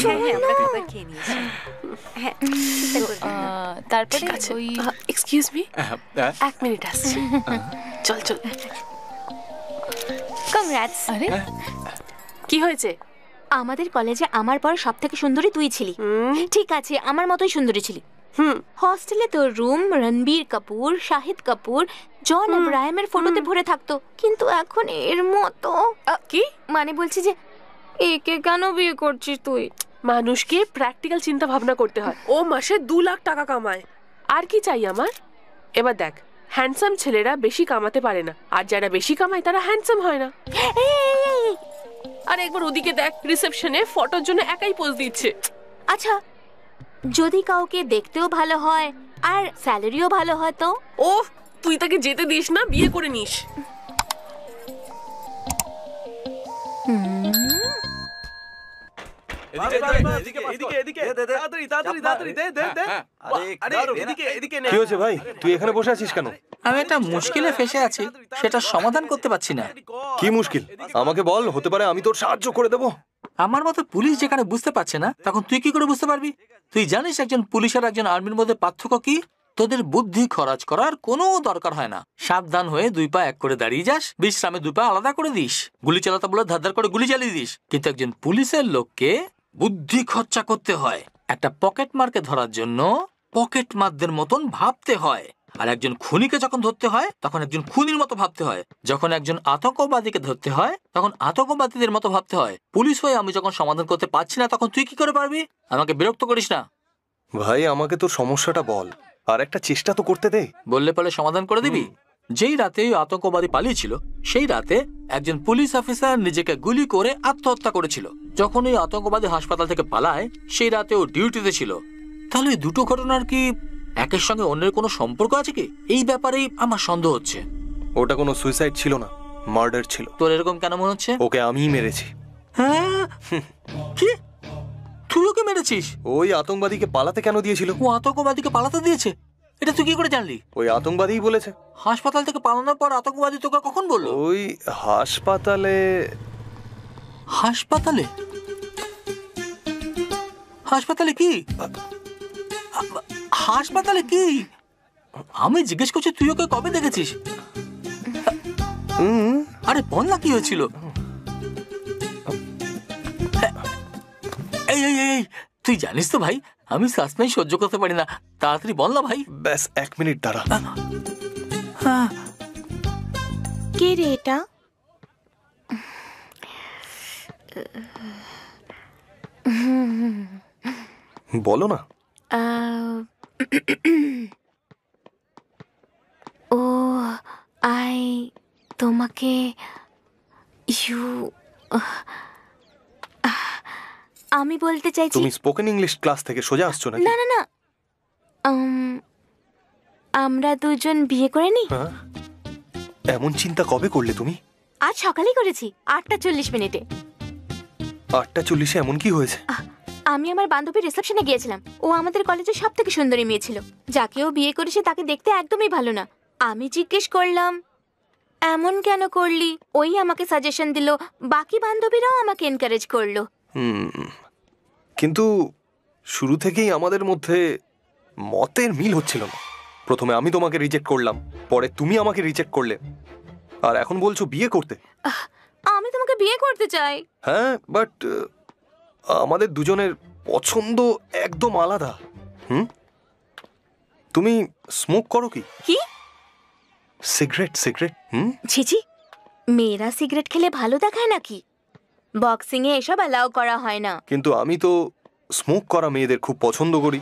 তারপরে ওই এক্সকিউজ মি, 1 মিনিট আসছি। চল চল। কংগ্রাটস। আরে কি হয়েছে? আমাদের কলেজে আমার পর সবথেকে সুন্দরী তুই ছিলি। ঠিক আছে, আমার মতোই সুন্দরী ছিলি। হস্টেলে তোর রুম রণবীর কাপুর, শাহিদ কাপুর, জন আব্রাহামের ফটোতে ভরে থাকতো, কিন্তু এখন এর মতো। কি মানে বলছি যে একে কেন বিয়ে করছিস তুই? মানুষকে প্র্যাকটিক্যাল চিন্তা ভাবনা করতে হয়। ও মাসে 2 লাখ টাকা কামায়। আর কি চাই আমার? এবার দেখ, হ্যান্ডসাম ছেলেরা বেশি কামাতে পারে না, আর যারা বেশি কামায় তারা হ্যান্ডসাম হয় না। আর একবার ওদিকে দেখ, রিসেপশনে ফটোর জন্য একাই পোজ দিচ্ছে। আচ্ছা, যদি কাউকে দেখতেও ভালো হয় আর স্যালারিও ভালো হয় তো? ও, তুই তাকে যেতে দিস না, বিয়ে করে নিস। কি হয়েছে ভাই, তুই এখানে বসে আছিস কেন? আমি একটা মুশকিলে ফেসে আছি, সেটা সমাধান করতে পারছি না। কি মুশকিল আমাকে বল, হতে পারে আমি তোর সাহায্য করে দেবো। আমার মতো পুলিশ যেখানে বুঝতে পারছে না, তখন তুই কি করে বুঝতে পারবি? তুই জানিস একজন পুলিশ আর একজন আর্মির মধ্যে পার্থক্য কি? তোদের বুদ্ধি খরচ করার কোনো দরকার হয় না। সাবধান হয়ে 2 পা এক করে দাঁড়িয়ে যাস, বিশ্রামে 2 পা আলাদা করে দিস, গুলি চালাতে বলে ধার করে গুলি চালিয়ে দিস। কিন্তু একজন পুলিশের লোককে বুদ্ধি খরচা করতে হয়। একটা পকেট মারকে ধরার জন্য পকেট মারদের মতন ভাবতে হয়। আর একজন খুনিকে যখন ধরতে হয় তখন একজন খুনির মতো ভাবতে হয়। যখন একজন আতঙ্কবাদীকে ধরতে হয় তখন আতঙ্কবাদীদের মতো ভাবতে হয়। পুলিশ হয়ে আমি যখন সমাধান করতে পারছি না, তখন তুই কি করে পারবি? আমাকে বিরক্ত করিস না ভাই, আমাকে তোর সমস্যাটা বল, আর একটা চেষ্টা তো করতে দে। বললে পরে সমাধান করে দিবি? যেই রাতে ওই আতঙ্কবাদী পালিয়েছিল, সেই রাতে একজন পুলিশ অফিসার নিজেকে গুলি করে আত্মহত্যা করেছিল। যখন ওই আতঙ্কবাদী হাসপাতাল থেকে পালায়, সেই রাতে ও ডিউটিতে ছিল। তাহলে এই দুটো ঘটনার কি একের সঙ্গে অন্যের কোনো সম্পর্ক আছে কি? এই ব্যাপারেই আমার সন্দেহ হচ্ছে। ওটা কোনো সুইসাইড ছিল না, মার্ডার ছিল। তোর এরকম কেন মনে হচ্ছে? ওকে আমিই মেরেছি। হ্যাঁ? কি? তুই ওকে মেরেছিস? ওই আতঙ্কবাদীকে পালাতে কেন দিয়েছিল? ও আতঙ্কবাদীকে পালাতে দিয়েছে? এটা তুই কি করে জানলি? ওই আতঙ্কবাদীই বলেছে। হাসপাতাল থেকে পালানোর পর আতঙ্কবাদী তোকে কখন বললো? ওই হাসপাতালে। হাসপাতালে? হাসপাতালে কি? হাসপাতালে কি? আমি জিজ্ঞেস করছি তুই ওকে কবে দেখেছিস? আরে বল না কি হয়েছিল? এই এই এই তুই জানিস তো ভাই, আমি সাসপেন্স সহ্য করতে পারি না, তাড়াতাড়ি বল না ভাই। ব্যাস 1 মিনিট দাঁড়া। কে রে এটা? বলো না। ও আই তোমাকে ইউ আমি বলতে চাইছি। তুমি স্পোকেন ইংলিশ ক্লাস থেকে সোজা আসছো নাকি? না না না, আমরা দুজন বিয়ে করে নি। এমন চিন্তা কবে করলে তুমি? আজ সকালেই করেছি, 8:40 8:40 এমন কি হয়েছে? আমি আমার বান্ধবীর রিসেপশনে গিয়েছিলাম। ও আমাদের কলেজের সবথেকে সুন্দরী মেয়ে ছিল। যাকে ও বিয়ে করেছে তাকে দেখতে একদমই ভালো না। আমি জিজ্ঞেস করলাম এমন কেন করলি? ওই আমাকে সাজেশন দিল, বাকি বান্ধবীরাও আমাকে এনকারেজ করলো। কিন্তু শুরু থেকেই আমাদের মধ্যে মতের মিল হচ্ছিল না। প্রথমে আমি তোমাকে রিজেক্ট করলাম, পরে তুমি আমাকে রিজেক্ট করলে, আর এখন বলছো বিয়ে করতে। আমি তোমাকে বিয়ে করতে চাই। হ্যাঁ, বাট আমাদের দুজনের পছন্দ একদম আলাদা। তুমি স্মোক করো কি? কি? সিগারেট? সিগারেট? ছিছি, মেয়েরা সিগারেট খেলে ভালো দেখায় নাকি? বক্সিং এ এসব অ্যালাউ করা হয় না। কিন্তু আমি তো স্মোক করা মেয়েদের খুব পছন্দ করি।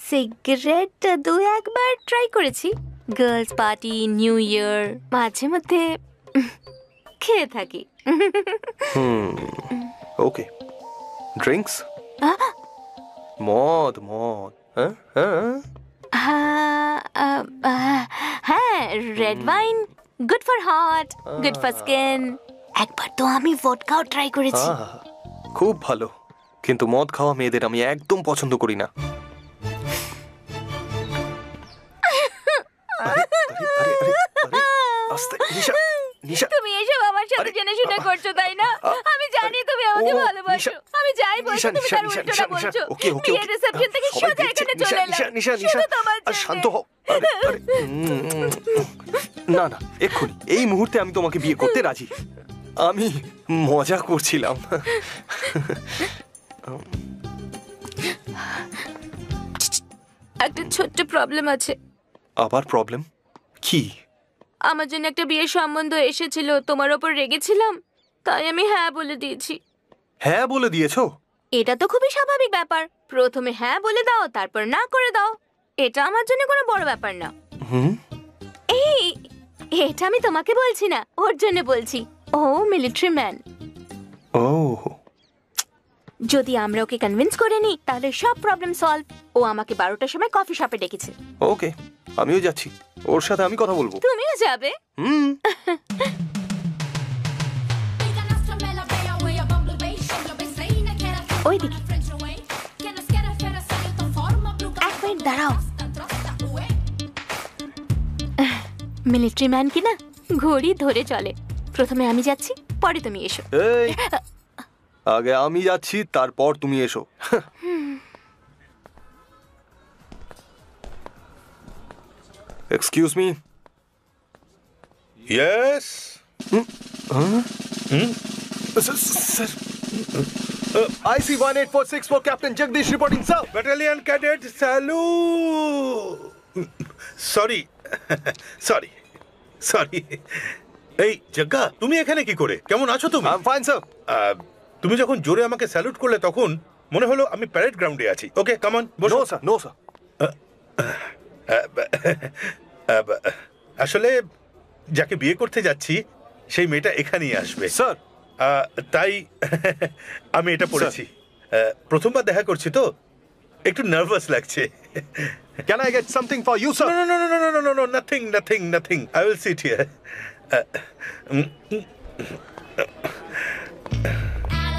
সিগারেট 2-1বার ট্রাই করেছি। গার্লস পার্টি, নিউ ইয়ার, মাঝে মধ্যে খেয়ে থাকি। ওকে, ড্রিঙ্কস? মদ? মদ? হ্যাঁ, red wine, good for heart, good for skin. একবার তো আমি ভডকাও ট্রাই করেছি। খুব ভালো, কিন্তু মদ খাওয়া মেয়েদের আমি একদম পছন্দ করি না। তুমি এসব আমার সাথে জেনে শুনে করছো, তাই না? আমি জানি তুমি আমাকে ভালোবাসো। আমি যাই বলছি তুমি তার উল্টোটা বলছো। বিয়ের রিসেপশন থেকে সোজা এখানে চলে এলাম শুধু তোমার জন্য। শান্ত হও। না না, এক্ষুনি এই মুহূর্তে আমি তোমাকে বিয়ে করতে রাজি। আমি মজা করছিলাম। একটা ছোট্ট প্রবলেম আছে। আবার প্রবলেম? কি? আমার জন্য একটা বিয়ের সম্বন্ধ এসেছিল, তোমার ওপর রেগেছিলাম, তাই আমি হ্যাঁ বলে দিয়েছি। হ্যাঁ বলে দিয়েছো? এটা তো খুবই স্বাভাবিক ব্যাপার। প্রথমে হ্যাঁ বলে দাও, তারপর না করে দাও। এটা আমার জন্য কোনো বড় ব্যাপার না। এই, এটা আমি তোমাকে বলছি না, ওর জন্য বলছি। ও মিলিটারি ম্যান। ও, যদি আমরা ওকে কনভিন্স করে নিই তাহলে সব প্রবলেম সলভ। ও আমাকে 12টার সময় কফি শপে ডেকেছে। ওকে, আমিও যাচ্ছি, ওর সাথে আমি কথা বলবো। তুমিও যাবে? ওইদিকে। এক মিনিট দাঁড়াও। মিলিটারি ম্যান কি না, ঘড়ি ধরে চলে। প্রথমে আমি যাচ্ছি, পরে তুমি এসো। এই, আগে আমি যাচ্ছি, তারপর তুমি এসো। Excuse me. Yes. Sir, IC 18464 Captain Jagdish reporting, sir. Battalion Cadet Salute. Sorry sorry sorry. এই জগ্গা, তুমি এখানে কি করে? কেমন আছো তুমি? I am fine sir. তুমি যখন জোরে আমাকে স্যালুট করলে তখন মনে হলো আমি প্যারেড গ্রাউন্ডে আছি। ওকে, কাম অন, বসো। No sir, no sir. আসলে যাকে বিয়ে করতে যাচ্ছি সেই মেয়েটা এখানেই আসবে স্যার। তাই আমি এটা পড়েছি। প্রথমবার দেখা করছি তো একটু নার্ভাস লাগছে। Can I get something for you, sir? No, nothing. I will sit here.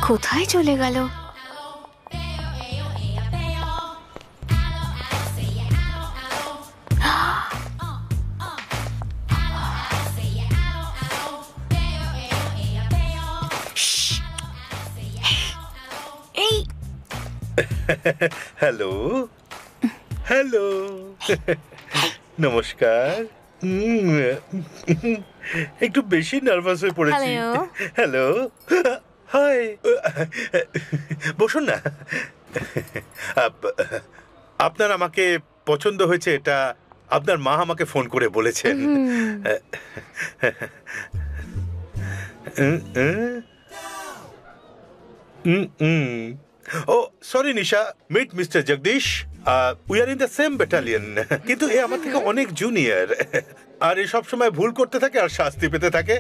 কোথায় চলে গেল? এই হ্যালো নমস্কার। একটু বেশি নার্ভাস হয়ে পড়েছি। হ্যালো হাই, বসুন না। আপনার আমাকে পছন্দ হয়েছে এটা আপনার মা আমাকে ফোন করে বলেছেন। Oh, sorry, Nisha. Meet Mr. Jagdish. We are in the same battalion. কিন্তু এ আমার থেকে অনেক জুনিয়র, আর এ সব সময় ভুল করতে থাকে আর শাস্তি পেতে থাকে।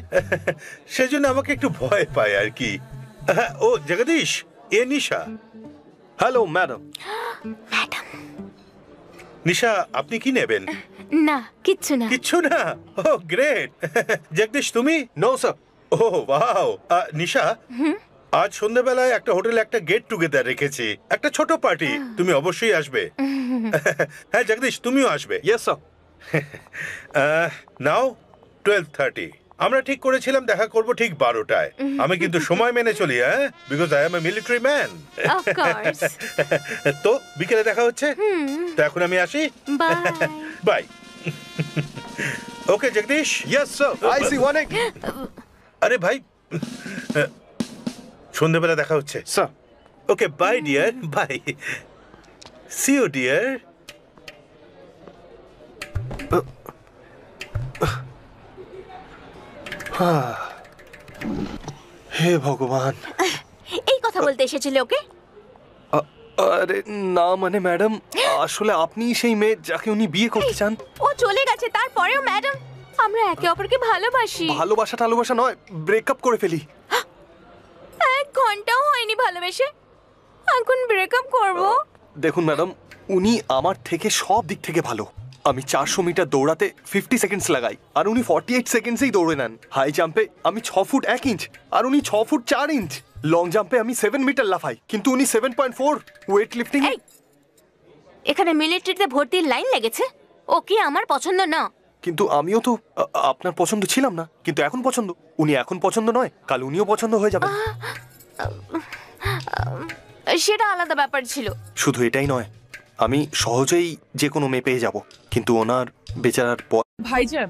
সেজন্য আমাকে একটু ভয় পায় আর কি। ও জগদীশ, এ নিশা। Hello madam. নিশা, আপনি কি নেবেন? না, কিচ্ছু না। কিচ্ছু না? ও গ্রেট। জগদীশ, তুমি? No sir. Oh wow. Nisha, আজ সন্ধ্যাবেলায় একটা হোটেলে একটা গেট টুগেদার রেখেছি, একটা ছোট পার্টি। তুমি অবশ্যই আসবে। হ্যাঁ জগদীশ, তুমিও আসবে। Yes sir. নাও 12:30। আমরা ঠিক করেছিলাম দেখা করব ঠিক 12টায়। আমি কিন্তু সময় মেনে চলি, হ্যাঁ, because I am a military man. Of course. তো বিকেলে দেখা হচ্ছে। তো এখন আমি আসি। Bye. Okay Jagdish. Yes sir. I see one. আরে ভাই, সন্ধ্যাবেলা দেখা হচ্ছে sir. Okay bye dear, bye. See you dear. হে ভগবান। এই কথা বলতে এসেছিলে ওকে? আরে না মানে ম্যাডাম, আসলে আপনি সেই মেয়ে যাকে উনি বিয়ে করতে চান। ও চলে গেছে, তারপরেও ম্যাডাম আমরা একে অপরকে ভালোবাসি। ভালোবাসা নয়, ব্রেকআপ করে ফেলি। 1 ঘন্টাও হয়নি ভালোবেসে, এখন ব্রেকআপ করব? দেখুন ম্যাডাম, উনি আমার থেকে সব দিক থেকে ভালো। আমি 400 মিটার দৌড়াতে 50 সেকেন্ডস লাগাই, আর উনি 48 সেকেন্ডসেই দৌড়ে নেন। হাই জাম্পে আমি 6 ফুট 1 ইঞ্চ, আর উনি 6 ফুট 4 ইঞ্চ। লং জাম্পে আমি 7 মিটার লাফাই, কিন্তু উনি 7.4। Weight lifting. এখানে মিলিটারিতে ভর্তির লাইন লেগেছে? ও কি আমার পছন্দ না? কিন্তু আমিও তো আপনার পছন্দ ছিলাম না, কিন্তু এখন পছন্দ। উনি এখন পছন্দ নয়, কাল উনিও পছন্দ হয়ে যাবে। সেটা আলাদা ব্যাপার ছিল। শুধু এটাই নয়, আমি সহজেই যে কোনো মেয়ে পেয়ে যাব, কিন্তু ওনার বেচারার ভাইজান,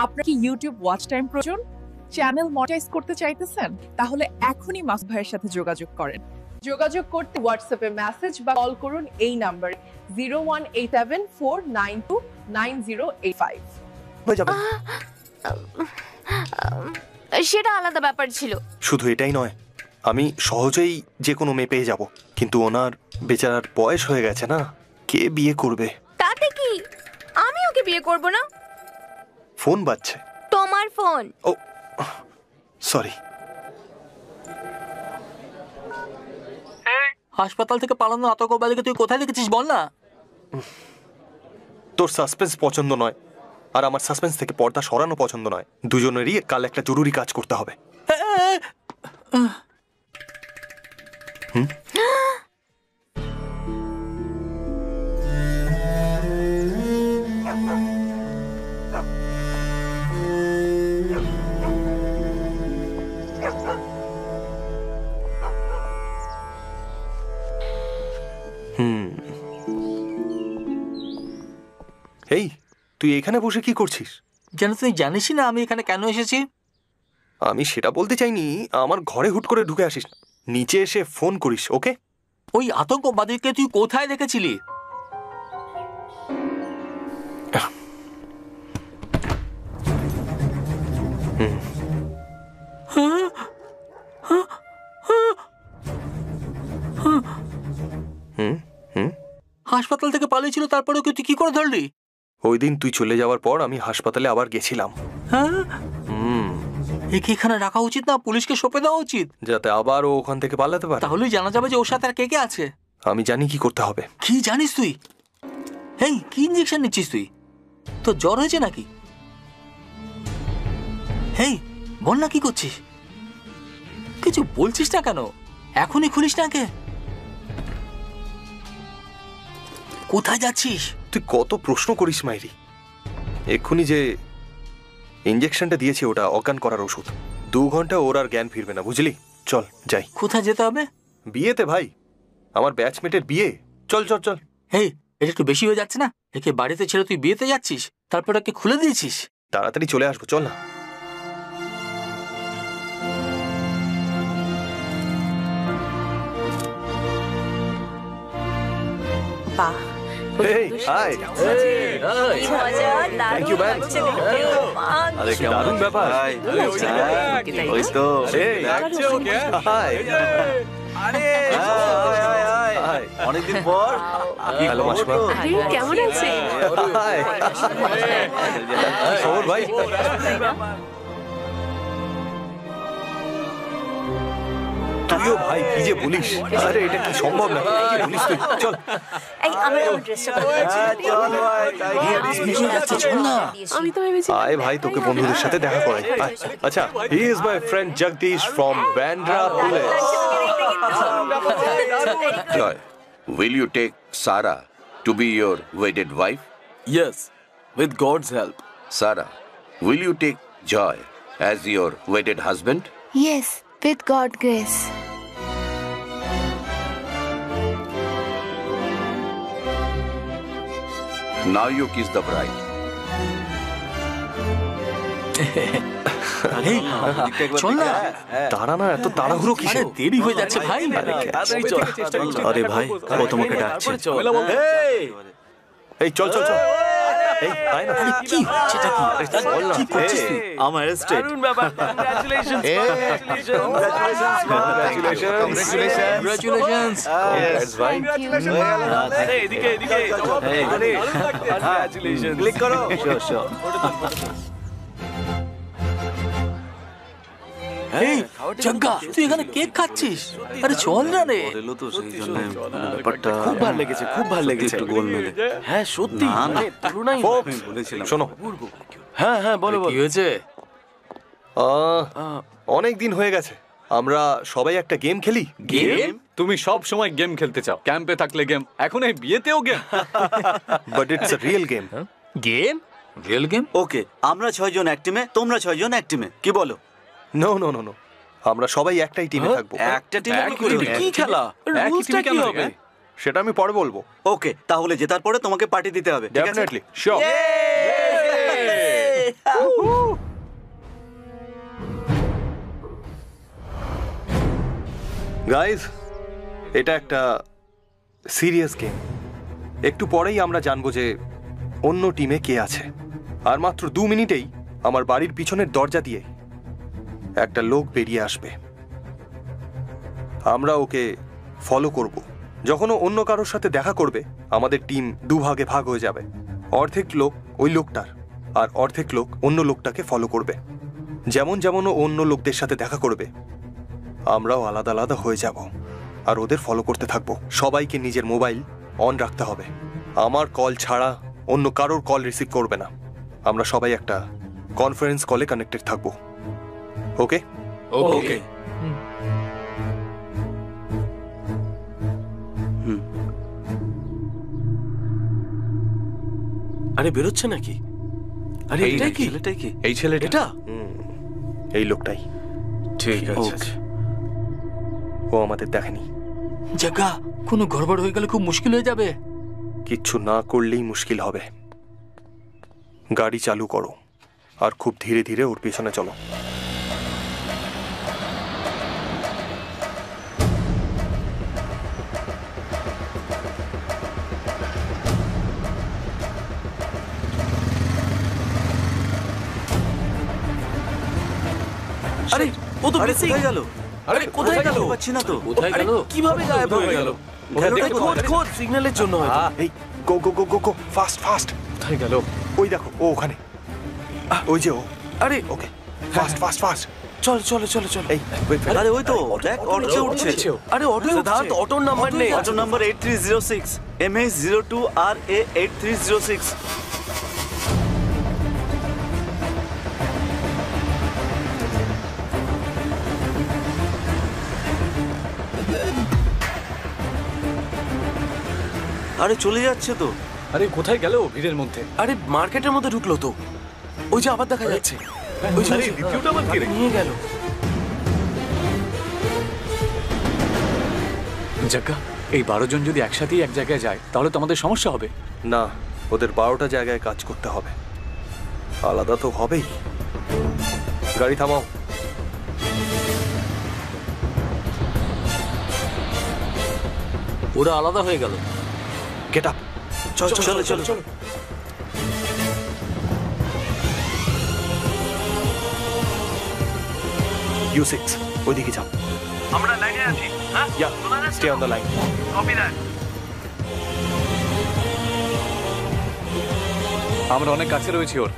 আপনার কি ইউটিউব ওয়াচ টাইম প্রয়োজন? চ্যানেল মনিটাইজ করতে চাইতেছেন? তাহলে এখনই মাসুদ ভাইয়ের সাথে যোগাযোগ করেন। যোগাযোগ করতে হোয়াটসঅ্যাপে মেসেজ বা কল করুন এই নাম্বারে 01874929085। সেটা আলাদা ব্যাপার ছিল। শুধু এটাই নয়, আমি সহজেই যে কোনো মেয়ে পেয়ে যাব, কিন্তু ওনার বেচারার বয়স হয়ে গেছে না। কে বিয়ে করবে? তাতে কি, আমি ওকে বিয়ে করব না। ফোন বাজছে। তোমার ফোন। ও সরি। হাসপাতাল থেকে পালানো আতঙ্কবাদীকে তুই কোথায় দেখেছিস বল না? তোর সাসপেন্স পছন্দ নয়, আর আমার সাসপেন্স থেকে পর্দা সরানো পছন্দ নয়। দুজনেরই কাল একটা জরুরি কাজ করতে হবে। এই তুই এখানে বসে কি করছিস? যেন তুই জানিসই না আমি এখানে কেন এসেছি। আমি সেটা বলতে চাইনি, আমার ঘরে হুট করে ঢুকে আসিস না, নিচে এসে ফোন করিস। ওকে? ওই আতঙ্কবাদীকে তুই কোথায় দেখেছিলি? হাসপাতাল থেকে পালিয়েছিল, তারপরে তুই কি করে ধরলি? ওই দিন তুই চলে যাওয়ার পর আমি হাসপাতালে আবার গেছিলাম। একে এখানে রাখা উচিত না, পুলিশকে সঁপে দেওয়া উচিত, যাতে আবার ও ওখান থেকে পালাতে পারে। তাহলেই জানা যাবে যে ওর সাথে আর কে কে আছে। আমি জানি কি করতে হবে। কি জানিস তুই? এই কি ইঞ্জেকশন নিচ্ছিস তুই? তোর জ্বর হয়েছে নাকি? এই বল না কি করছিস? কিছু বলছিস না কেন? এখনই খুলিস না কে? কোথায় যাচ্ছিস? তুই কত প্রশ্ন করিস মাইরি। এক্ষুনি যে ইঞ্জেকশনটা দিয়েছি ওটা অজ্ঞান করার ওষুধ। 2 ঘন্টা ওর আর জ্ঞান ফিরবে না, বুঝলি? চল যাই। কোথায় যেতে হবে? বিয়েতে ভাই, আমার ব্যাচমেটের বিয়ে। চল চল চল। এই এটা একটু বেশি হয়ে যাচ্ছে না? একে বাড়িতে ছেড়ে তুই বিয়েতে যাচ্ছিস, তারপর একে খুলে দিয়েছিস। তাড়াতাড়ি চলে আসবো, চল না। বাহ, Hey, hi. Thank you, man. আরে কেমন দারুণ ব্যাপার। ওই তো Hi. অনেকদিন পর। হ্যালো মাসিমা। কেমন আছে? Hi. খবর ভাই? তুইও ভাই কি যে বলিস? আরে এটা কি সম্ভব না? কি বলিস তুই? চল। এই আমার ড্রেসটা আমি তো ভেবেছি আয় ভাই, তোকে বন্ধুদের সাথে দেখা করাই। আয়। আচ্ছা, he is my friend Jagdish from Bandra police. Joy, will you take Sarah to be your wedded wife? Yes, with God's help. Sarah, will you take Joy as your wedded husband? Yes, with God grace. Now you kiss the bride. চল না। তারা না এত তাড়াহুড়ো কিসে? আরে দেরি হয়ে যাচ্ছে ভাই। আরে ভাই, ও তোমাকে ডাকছে। এই চল চল চল। এই আয় না। আরে কি হচ্ছে এটা কি? বল না। কি করছিস তুই? আমার এস্টেট। Congratulations. ভাই। ক্লিক করো। এই জগ্গা, তুই এখানে কেক খাচ্ছিস? আরে চল না রে। এলো তো সেই জন্য ব্যাপারটা খুব ভালো লেগেছে, খুব ভালো লেগেছে। একটু গোলমেলে। হ্যাঁ সত্যি, না, না। তুলনাই বলেছিলাম। শোনো, হ্যাঁ হ্যাঁ বলো কি হয়েছে? অনেক দিন হয়ে গেছে, আমরা সবাই একটা গেম খেলি। গেম? তুমি সব সময় গেম খেলতে চাও। ক্যাম্পে থাকলে গেম, এখন এই বিয়েতেও game. But it's a real game. Game? Real game? Okay, আমরা 6 জন এক টিমে, তোমরা 6 জন এক টিমে, কি বলো? নো নো নো নো, আমরা সবাই একটাই টিমে থাকবো। একটা টিমে কি খেলা? রুলসটা কি হবে? সেটা আমি পরে বলবো। ওকে, তাহলে জেতার পরে তোমাকে পার্টি দিতে হবে, ঠিক আছে? Definitely, sure. গাইস, এটা একটা সিরিয়াস গেম। একটু পরেই আমরা জানবো যে অন্য টিমে কে আছে। আর মাত্র 2 মিনিটেই আমার বাড়ির পিছনের দরজা দিয়ে একটা লোক বেরিয়ে আসবে। আমরা ওকে ফলো করব। যখন ও অন্য কারোর সাথে দেখা করবে, আমাদের টিম 2 ভাগে ভাগ হয়ে যাবে। অর্ধেক লোক ওই লোকটার, আর অর্ধেক লোক অন্য লোকটাকে ফলো করবে। যেমন যেমন ও অন্য লোকদের সাথে দেখা করবে, আমরাও আলাদা আলাদা হয়ে যাব আর ওদের ফলো করতে থাকবো। সবাইকে নিজের মোবাইল অন রাখতে হবে। আমার কল ছাড়া অন্য কারোর কল রিসিভ করবে না। আমরা সবাই একটা কনফারেন্স কলে কানেক্টেড থাকবো। ওকে ওকে। আরে বেরোচ্ছে নাকি? আরে এই এটাই কি? ছেলেটাই কি? এই ছেলেটা, এটা? এই লোকটাই। ঠিক আছে। ও আমাদের দেখেনি। জগ্গা, কোনো গড়বড় হয়ে গেলে খুব মুশকিল হয়ে যাবে। কিচ্ছু না করলেই মুশকিল হবে। গাড়ি চালু করো আর খুব ধীরে ধীরে ওর পেছনে চলো। আরে ও তো আরে মিসিং। কোথায় গেল? আরে কোথায় গেল? পাচ্ছি না তো। কোথায় গেল? কিভাবে গায়েব হয়ে গেল? খোঁজ খোঁজ, সিগন্যালের জন্য হয়তো। এই গো গো গো গো গো, ফাস্ট ফাস্ট। কোথায় গেল? ওই দেখো, ও ওখানে। ওই যে ও। আরে ওকে ফাস্ট ফাস্ট ফাস্ট চল চলো চলো চলো। এই wait, wait. আরে ওই তো দেখ অটো উঠছে। আরে অটো সিদ্ধার্থ, অটোর নাম্বার নেই। Auto number 8306 MH02RA 8306। আরে চলে যাচ্ছে তো। আরে কোথায় গেল ভিড়ের মধ্যে? আরে মার্কেটের মধ্যে ঢুকলো তো। ওই যে আবার দেখা যাচ্ছে। ওই যে দ্বিতীয়টা আবার কে রে? নিয়ে গেল। জাগা, এই 12 জন যদি একসাথেই এক জায়গায় যায় তাহলে তো আমাদের সমস্যা হবে। না, ওদের 12টা জায়গায় কাজ করতে হবে, আলাদা তো হবেই। গাড়ি থামাও। ওরা আলাদা হয়ে গেল। Get up. চলো চলো চলো চলো। U6 ওইদিকে যাও। আমরা লাইনে আছি। হ্যাঁ, Yeah, stay on the line. Copy that. আমরা অনেক কাছে রয়েছি ওর।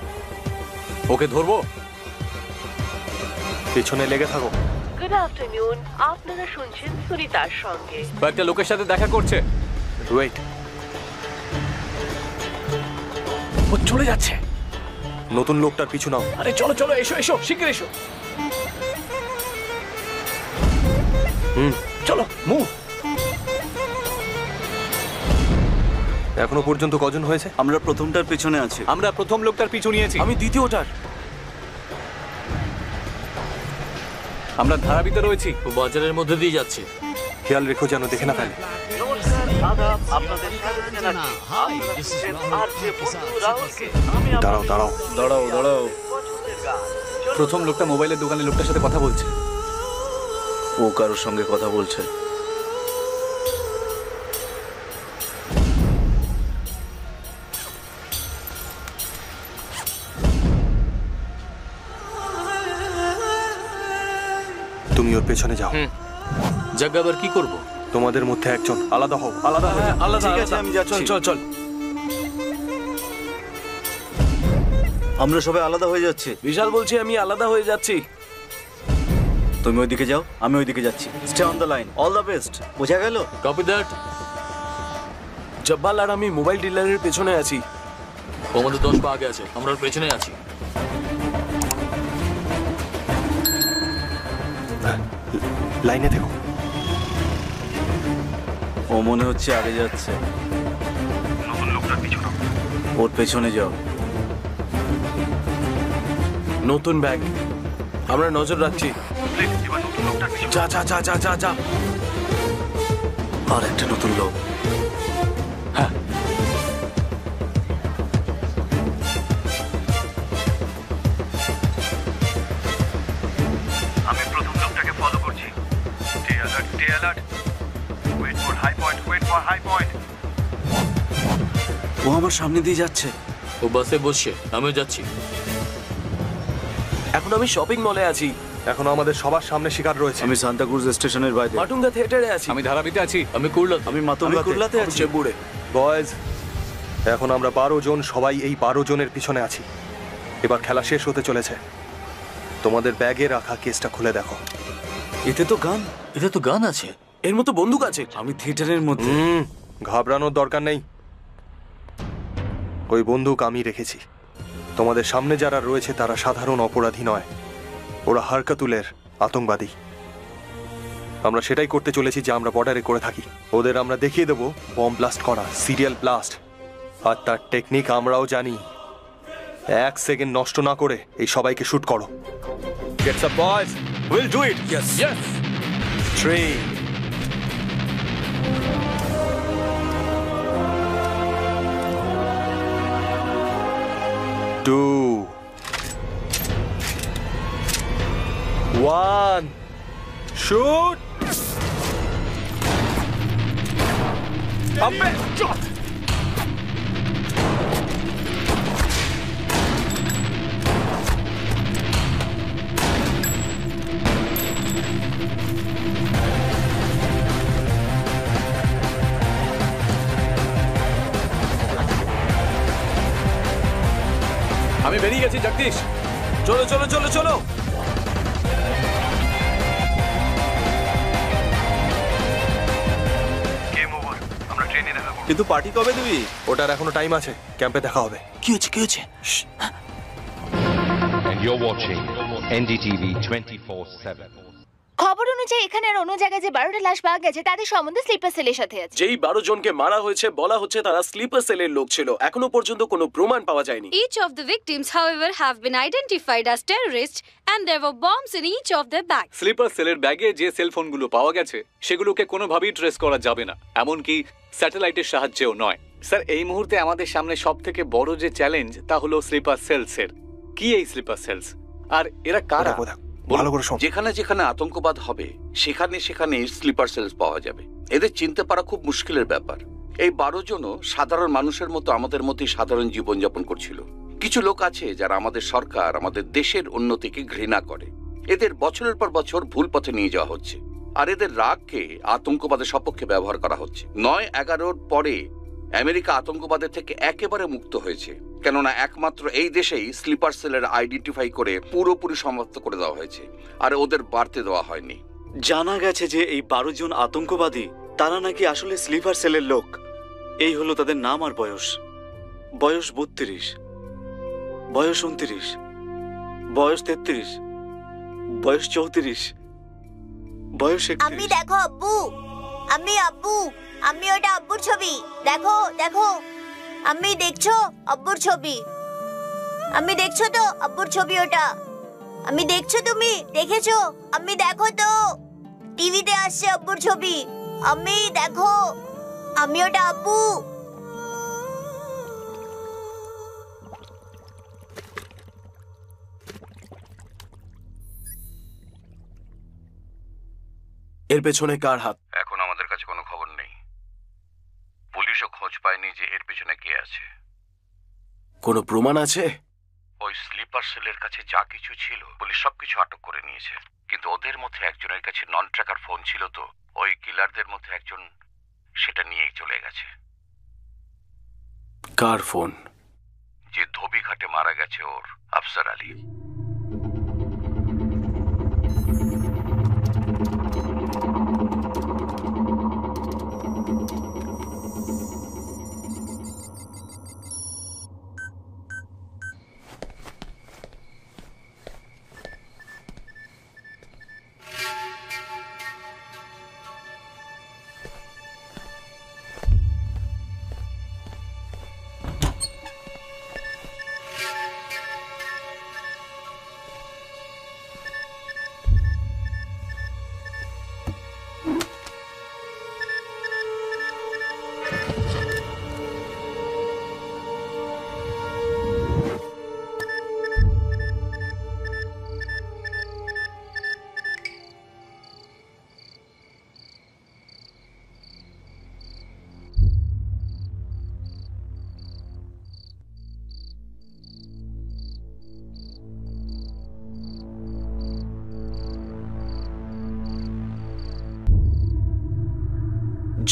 ওকে ধরবো। পেছনে লেগে থাকো। গুড আফটারনুন, আপনারা শুনছেন সুনিতার সঙ্গে। কয়েকটা লোকের সাথে দেখা করছে। ওয়েট, ও চলে যাচ্ছে। নতুন লোকটার পিছু নাও। আরে চলো চলো, এসো এসো, শিগগির এসো। চলো মুভ। এখনো পর্যন্ত কজন হয়েছে? আমরা প্রথমটার পেছনে আছি। আমরা প্রথম লোকটার পিছু নিয়েছি। আমি দ্বিতীয়টার। আমরা ধারাবিতে রয়েছি। ও বাজারের মধ্যে দিয়ে যাচ্ছে। খেয়াল রেখো যেন দেখে না ফেলে। দাঁড়াও দাঁড়াও দাঁড়াও দাঁড়াও। প্রথম লোকটা মোবাইলের দোকানের লোকটার সাথে কথা বলছে। ও কারোর সঙ্গে কথা বলছে। তুমি ওর পেছনে যাও। জাগা, আবার কি করব? তোমাদের মধ্যে একজন আলাদা হও। আলাদা হয়ে যাও। আলাদা ঠিক আছে, আমি যাচ্ছি। চল চল। আমরা সবাই আলাদা হয়ে যাচ্ছি। বিশাল বলছি আমি আলাদা হয়ে যাচ্ছি। তুমি ওইদিকে যাও, আমি ওইদিকে যাচ্ছি। Stay on the line. All the best. বোঝা গেল? Copy that. জব্বাল আর আমি মোবাইল ডিলারের পেছনে আছি। ও আমাদের 10 পা আগে আছে, আমরা ওর পেছনে আছি। লাইনে থেকো। ও মনে হচ্ছে আগে যাচ্ছে। নতুন লোকটার পিছু নাও। ওর পেছনে যাও। নতুন ব্যাগ, আমরা নজর রাখছি। যা যা যা যা যা যা। আর একটা নতুন লোক। হ্যাঁ, আমি প্রথম লোকটাকে ফলো করছি। Stay alert, stay alert. Wait for high point, wait for high point. ও আমার সামনে দিয়ে যাচ্ছে। ও বাসে বসছে, আমিও যাচ্ছি। এখন আমি শপিং মলে আছি। এখন আমাদের সবার সামনে শিকার রয়েছে। আমি সান্তাক্রুজ স্টেশনের বাইরে। মাটুঙ্গা থিয়েটারে আছি। আমি ধারাবিতে আছি। আমি কুর্লা। আমি কুর্লাতে আছি। চেম্বুরে। বয়েজ, এখন আমরা 12 জন সবাই এই 12 জনের পিছনে আছি। এবার খেলা শেষ হতে চলেছে। তোমাদের ব্যাগে রাখা কেসটা খুলে দেখো। এতে তো গান। এটা তো গান আছে। এর মতো বন্দুক আছে। আমি থিয়েটারের মধ্যে। ঘাবড়ানোর দরকার নেই। ওই বন্দুক আমি রেখেছি। তোমাদের সামনে যারা রয়েছে তারা সাধারণ অপরাধী নয়, ওরা হারকাতুলের আতঙ্কবাদী। আমরা সেটাই করতে চলেছি যে আমরা বর্ডারে করে থাকি। ওদের আমরা দেখিয়ে দেবো বম্ব ব্লাস্ট করা, সিরিয়াল ব্লাস্ট, আর তার টেকনিক আমরাও জানি। 1 সেকেন্ড নষ্ট না করে এই সবাইকে শুট করো। Gets up boys, will do it. Yes yes. 3 2 1 shoot! Up and shot! আমি বেরিয়ে গেছি জগদীশ। চলো চলো চলো চলো। কিন্তু পার্টি কবে দিবি? ওটার এখনো টাইম আছে, ক্যাম্পে দেখা হবে। কি হচ্ছে কি হচ্ছে? And you're watching NDTV 24/7. খবর অনুযায়ী এখানে আর অন্য জায়গায় যে 12টা লাশ পাওয়া গেছে তাদের সম্বন্ধে স্লিপার সেলের সাথে আছে। যেই 12 জনকে মারা হয়েছে বলা হচ্ছে তারা স্লিপার সেলের লোক ছিল। এখনো পর্যন্ত কোনো প্রমাণ পাওয়া যায়নি। Each of the victims, however, have been identified as terrorists and there were bombs in each of their bags. Sleeper সেলের ব্যাগে যে সেলফোনগুলো পাওয়া গেছে সেগুলোকে কোনোভাবেই ট্রেস করা যাবে না, এমনকি স্যাটেলাইটের সাহায্যেও নয়। স্যার, এই মুহূর্তে আমাদের সামনে সবথেকে বড় যে চ্যালেঞ্জ তা হলো স্লিপার সেলসের। কি এই স্লিপার সেলস আর এরা কারা? যেখানে যেখানে আতঙ্কবাদ হবে সেখানে সেখানে স্লিপার সেলস পাওয়া যাবে। এদের চিনতে পারা খুব মুশকিলের ব্যাপার। এই 12 জনও সাধারণ মানুষের মতো আমাদের মতোই সাধারণ জীবনযাপন করছিল। কিছু লোক আছে যারা আমাদের সরকার, আমাদের দেশের উন্নতিকে ঘৃণা করে। এদের বছরের পর বছর ভুল পথে নিয়ে যাওয়া হচ্ছে, আর এদের রাগকে আতঙ্কবাদের সপক্ষে ব্যবহার করা হচ্ছে। 9/11-র পরে আমেরিকা আতঙ্কবাদের থেকে একেবারে মুক্ত হয়েছে, কেননা একমাত্র এই দেশেই স্লিপার সেলের আইডেন্টিফাই করে পুরোপুরি সমাপ্ত করে দেওয়া হয়েছে, আর ওদের বাড়তে দেওয়া হয়নি। জানা গেছে যে এই 12 জন আতঙ্কবাদী তারা নাকি আসলে স্লিপার সেলের লোক। এই হলো তাদের নাম আর বয়স। বয়স 32, বয়স 29, বয়স 33, বয়স 34, বয়স 31। আমি দেখো আব্বু, আমি আব্বু, আমি ওটা আব্বুর ছবি। দেখো দেখো, আমি দেখছো আব্বুর ছবি? আমি দেখছো তো আব্বুর ছবি ওটা? আমি দেখছো, তুমি দেখেছো? আমি দেখো তো টিভিতে আসছে আব্বুর ছবি। আমি দেখো, আমি ওটা আব্বু। এর পেছনে কার হাত? এখন আমাদের কাছে কোনো খবর নেই। পুলিশও খোঁজ পায়নি যে এর পেছনে কে আছে। কোনো প্রমাণ আছে? ওই স্লিপার সেলের কাছে যা কিছু ছিল পুলিশ সবকিছু আটক করে নিয়েছে, কিন্তু ওদের মধ্যে একজনের কাছে নন ট্র্যাকার ফোন ছিল, তো ওই কিলারদের মধ্যে একজন সেটা নিয়েই চলে গেছে। কার ফোন? যে ধোবিঘাটে মারা গেছে ওর, আফসার আলী।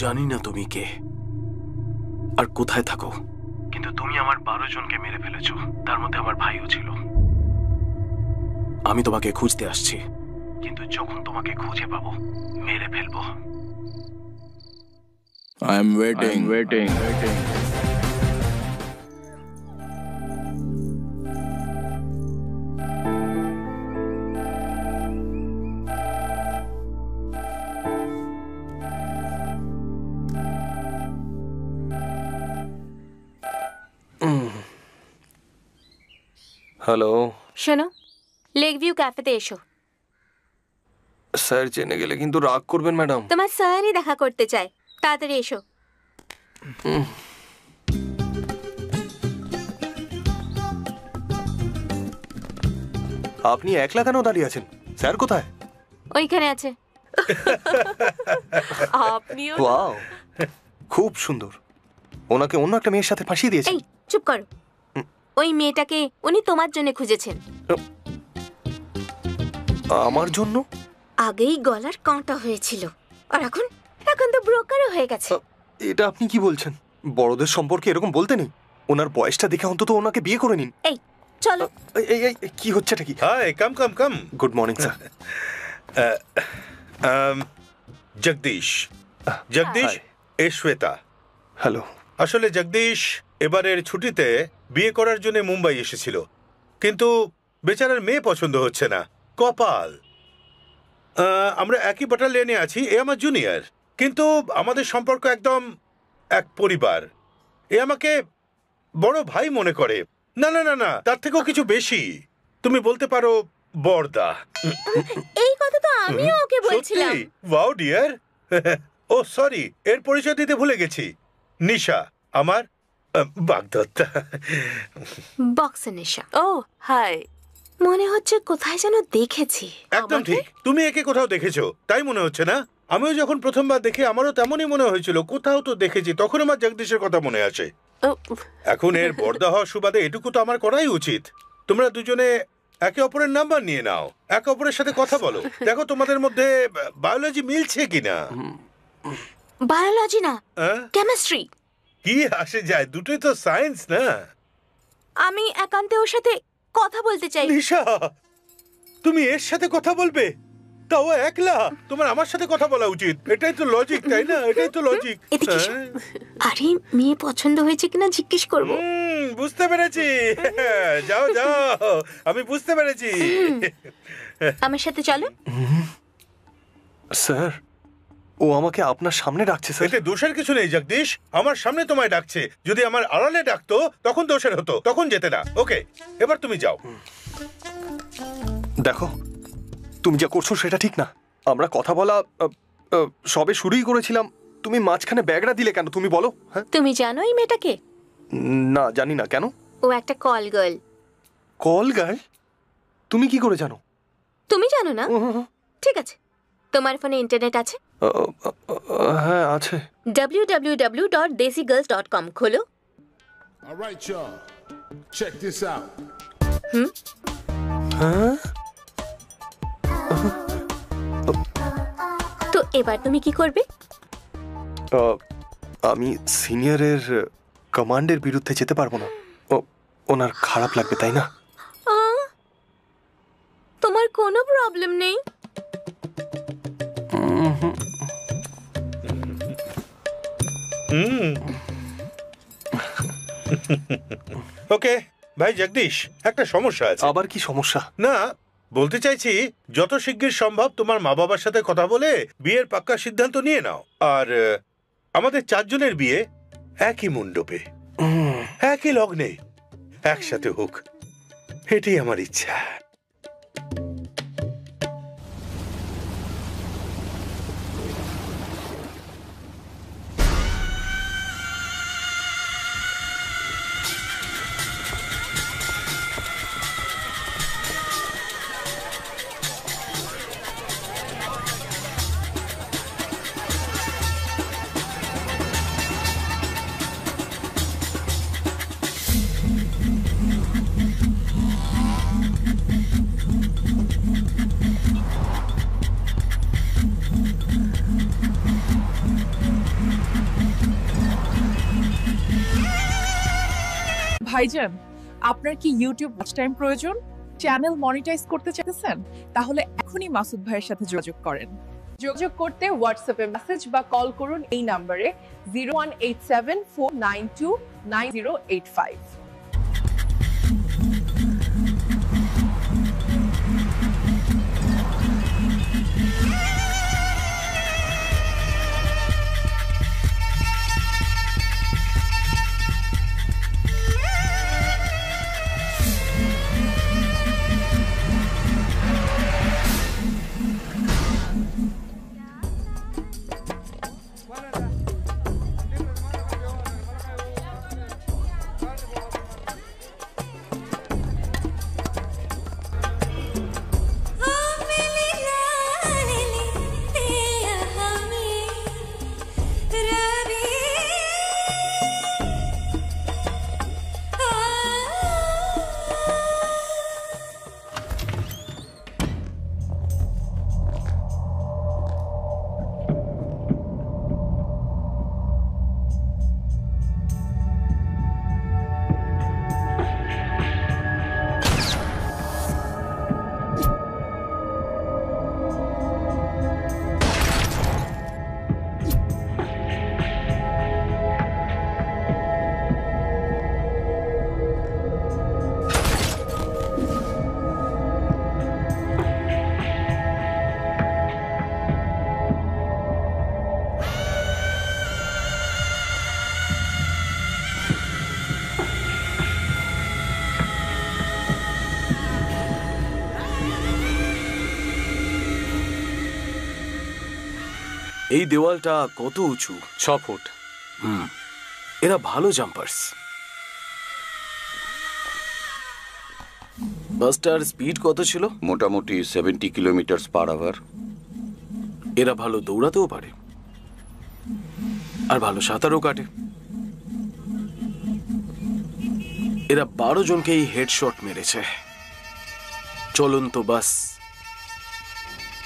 জানি না তুমি কে আর কোথায় থাকো, কিন্তু তুমি আমার 12 জনকে মেরে ফেলেছো, তার মধ্যে আমার ভাইও ছিল। আমি তোমাকে খুঁজতে আসছি, কিন্তু যখন তোমাকে খুঁজে পাবো মেরে ফেলবো। I am waiting. হ্যালো, শোনো, লেক ভিউ ক্যাফেতে এসো। স্যার জেনে গেলে কিন্তু রাগ করবেন ম্যাডাম। তোমার স্যারই দেখা করতে চায়, তাড়াতাড়ি এসো। আপনি একলা কেন দাঁড়িয়ে আছেন? স্যার কোথায়? ওইখানে আছে। আপনিও ওয়াও, খুব সুন্দর। ওনাকে অন্য একটা মেয়ের সাথে ফাঁসিয়ে দিয়েছেন। এই চুপ করো। ওই মেয়েটাকে উনি তোমার জন্য খুঁজেছেন। আমার জন্য? আগেই গলার কাঁটা হয়েছিল, আর এখন তো ব্রোকারও হয়ে গেছে। এটা আপনি কি বলছেন? বড়দের সম্পর্কে এরকম বলতে নেই। ওনার বয়সটা দেখে অন্তত ওনাকে বিয়ে করে নিন। এই চলো। এই কি হচ্ছে এটা কি? Hi, come. Good morning sir. Jagdish, এ শ্বেতা। হ্যালো। আসলে জগদীশ এবারের ছুটিতে বিয়ে করার জন্য মুম্বাই এসেছিল, কিন্তু বেচারার মেয়ে পছন্দ হচ্ছে না। কপাল। আমরা একই ব্যাটালিয়নে আছি, এ আমার জুনিয়র, কিন্তু আমাদের সম্পর্ক একদম এক পরিবার। এ আমাকে বড় ভাই মনে করে। না না না না, তার থেকেও কিছু বেশি। তুমি বলতে পারো বড়দা। এই কথা তো আমিও ওকে বলছিলাম। Wow deer. ও সরি, এর পরিচয় দিতে ভুলে গেছি। নিশা, আমার বাগদত্তা। বক্সে নিশা। ও হাই। মনে হচ্ছে কোথায় যেন দেখেছি। একদম ঠিক, তুমি একে কোথাও দেখেছো তাই মনে হচ্ছে না? আমিও যখন প্রথমবার দেখি আমারও তেমনই মনে হয়েছিল কোথাও তো দেখেছি। তখন আমার জগদীশের কথা মনে আসে। এখন এর বর্দা হওয়ার সুবাদে এটুকু তো আমার করাই উচিত। তোমরা দুজনে একে অপরের নাম্বার নিয়ে নাও, একে অপরের সাথে কথা বলো, দেখো তোমাদের মধ্যে বায়োলজি মিলছে কিনা। বায়োলজি না, কেমিস্ট্রি। কি আসে যায়, দুটোই তো সায়েন্স না। আমি একান্তে ওর সাথে কথা বলতে চাই। নিশা, তুমি এর সাথে কথা বলবে, তাও একলা? তোমার আমার সাথে কথা বলা উচিত। এটাই তো লজিক, তাই না? এটাই তো লজিক। আরে মেয়ে পছন্দ হয়েছে কিনা জিজ্ঞেস করবো। বুঝতে পেরেছি। যাও যাও, আমি বুঝতে পেরেছি। আমার সাথে চলো। স্যার, ও আমাকে আপনার সামনে ডাকছে স্যার। এতে দোষের কিছু নেই জগদীশ, আমার সামনে তোমায় ডাকছে। যদি আমার আড়ালে ডাকতো তখন দোষের হতো, তখন যেতে না। ওকে, এবার তুমি যাও। দেখো, তুমি যা করছো সেটা ঠিক না। আমরা কথা বলা সবে শুরুই করেছিলাম, তুমি মাঝখানে ব্যাগটা দিলে কেন? তুমি বলো। হ্যাঁ, তুমি জানো এই মেয়েটাকে? না, জানি না। কেন? ও একটা কল গার্ল। Call girl? তুমি কি করে জানো? তুমি জানো না? ঠিক আছে, তোমার ফোনে ইন্টারনেট আছে? হ্যাঁ আছে। www.desigirls.com খোলো। All right, y'all. Check this out. হ্যাঁ, তো এবার তুমি কি করবে? আমি সিনিয়রের কমান্ডের বিরুদ্ধে যেতে পারবো না। ওনার খারাপ লাগবে, তাই না? তোমার কোনো প্রবলেম নেই? ওকে ভাই জগদীশ, একটা সমস্যা আছে। আবার কি সমস্যা? না, বলতে চাইছি যত শিগগির সম্ভব তোমার মা বাবার সাথে কথা বলে বিয়ের পাক্কা সিদ্ধান্ত নিয়ে নাও। আর আমাদের 4 জনের বিয়ে একই মণ্ডপে, একই লগ্নে, একসাথে হোক, এটাই আমার ইচ্ছা। ভাইজান, আপনার কি ইউটিউব ওয়াচ টাইম প্রয়োজন? চ্যানেল মনিটাইজ করতে চাইছেন? তাহলে এখনই মাসুদ ভাইয়ের সাথে যোগাযোগ করেন। যোগাযোগ করতে হোয়াটসঅ্যাপে মেসেজ বা কল করুন এই নম্বরে 01874929085। এই দেওয়ালটা কত উঁচু? 6 ফুট। এরা ভালো জাম্পার্স। বাসটার স্পিড কত ছিল? মোটামুটি 70 কিলোমিটার/আওয়ার। এরা ভালো দৌড়াতেও পারে আর ভালো সাঁতারও কাটে। এরা 12 জনকেই হেডশট মেরেছে। চলন্ত বাস,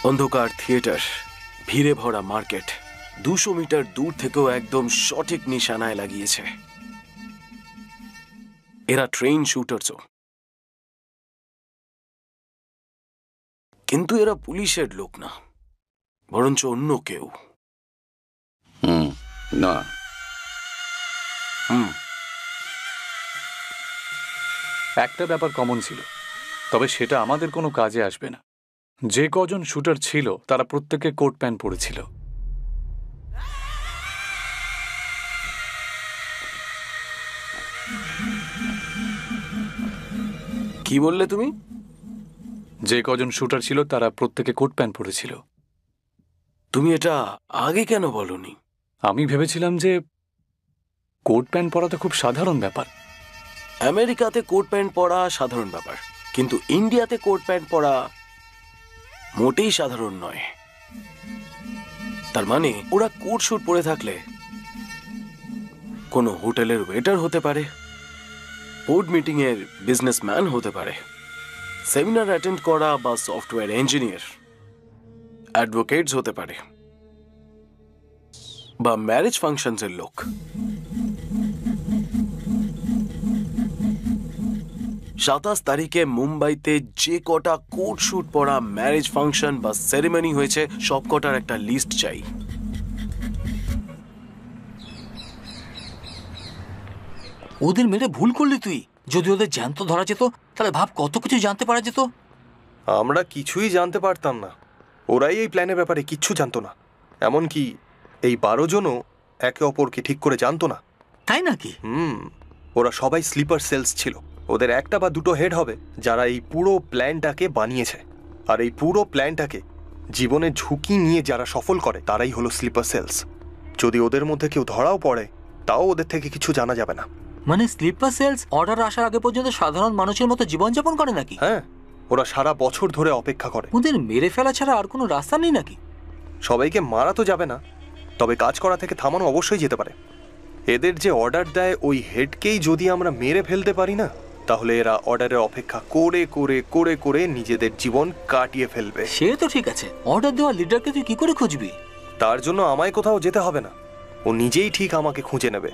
অন্ধকার থিয়েটার, ভিড়ে ভরা মার্কেট, 200 মিটার দূর থেকেও একদম সঠিক নিশানায় লাগিয়েছে। এরা ট্রেন শুটারসও। কিন্তু এরা পুলিশের লোক না, বরঞ্চ অন্য কেউ। না। একটা ব্যাপার কমন ছিল, তবে সেটা আমাদের কোনো কাজে আসবে না। যে কজন শুটার ছিল তারা প্রত্যেকে কোট প্যান্ট পরেছিল। কি বললে তুমি? যে কজন শুটার ছিল তারা প্রত্যেকে কোট প্যান্ট পরেছিল। তুমি এটা আগে কেন বলনি? আমি ভেবেছিলাম যে কোট প্যান্ট পরা তো খুব সাধারণ ব্যাপার। আমেরিকাতে কোট প্যান্ট পরা সাধারণ ব্যাপার, কিন্তু ইন্ডিয়াতে কোট প্যান্ট পরা মোটেই সাধারণ নয়। তার মানে ওরা কোট স্যুট পরে থাকলে কোনো হোটেলের ওয়েটার হতে পারে, বোর্ড মিটিং এর বিজনেসম্যান হতে পারে, সেমিনার অ্যাটেন্ড করা বা সফটওয়্যার ইঞ্জিনিয়ার, অ্যাডভোকেটস হতে পারে, বা ম্যারেজ ফাংশনস এর লোক। 27 তারিখে মুম্বাইতে যে কটা কোট শুট পরা ম্যারেজ ফাংশন বা সেরেমনি হয়েছে সব কটার একটা লিস্ট চাই। ওদের মেরে ভুল করলি তুই। যদি ওদের জ্যান্ত ধরা যেত তাহলে ভাব কত কিছু জানতে পারা যেত। আমরা কিছুই জানতে পারতাম না। ওরাই এই প্ল্যানের ব্যাপারে কিচ্ছু জানতো না। এমনকি এই 12 জনও একে অপরকে ঠিক করে জানতো না। তাই নাকি? ওরা সবাই স্লিপার সেলস ছিল। ওদের একটা বা দুটো হেড হবে যারা এই পুরো প্ল্যানটাকে বানিয়েছে। আর এই পুরো প্ল্যানটাকে জীবনের ঝুঁকি নিয়ে যারা সফল করে তারাই হলো স্লিপার সেলস। যদি ওদের মধ্যে কেউ ধরাও পড়ে তাও ওদের থেকে কিছু জানা যাবে না। মানে স্লিপার সেলস অর্ডার আসার আগে পর্যন্ত সাধারণ মানুষের মতো জীবনযাপন করে নাকি? হ্যাঁ, ওরা সারা বছর ধরে অপেক্ষা করে। ওদের মেরে ফেলা ছাড়া আর কোনো রাস্তা নেই নাকি? সবাইকে মারা তো যাবে না, তবে কাজ করা থেকে থামানো অবশ্যই যেতে পারে। এদের যে অর্ডার দেয় ওই হেডকেই যদি আমরা মেরে ফেলতে পারি না, তাহলে এরা অর্ডারের অপেক্ষা করে করে করে করে নিজেদের জীবন কাটিয়ে ফেলবে। সে তো ঠিক আছে, অর্ডার দেওয়া লিডারকে তুই কি করে খুঁজবি? তার জন্য আমায় কোথাও যেতে হবে না, ও নিজেই ঠিক আমাকে খুঁজে নেবে।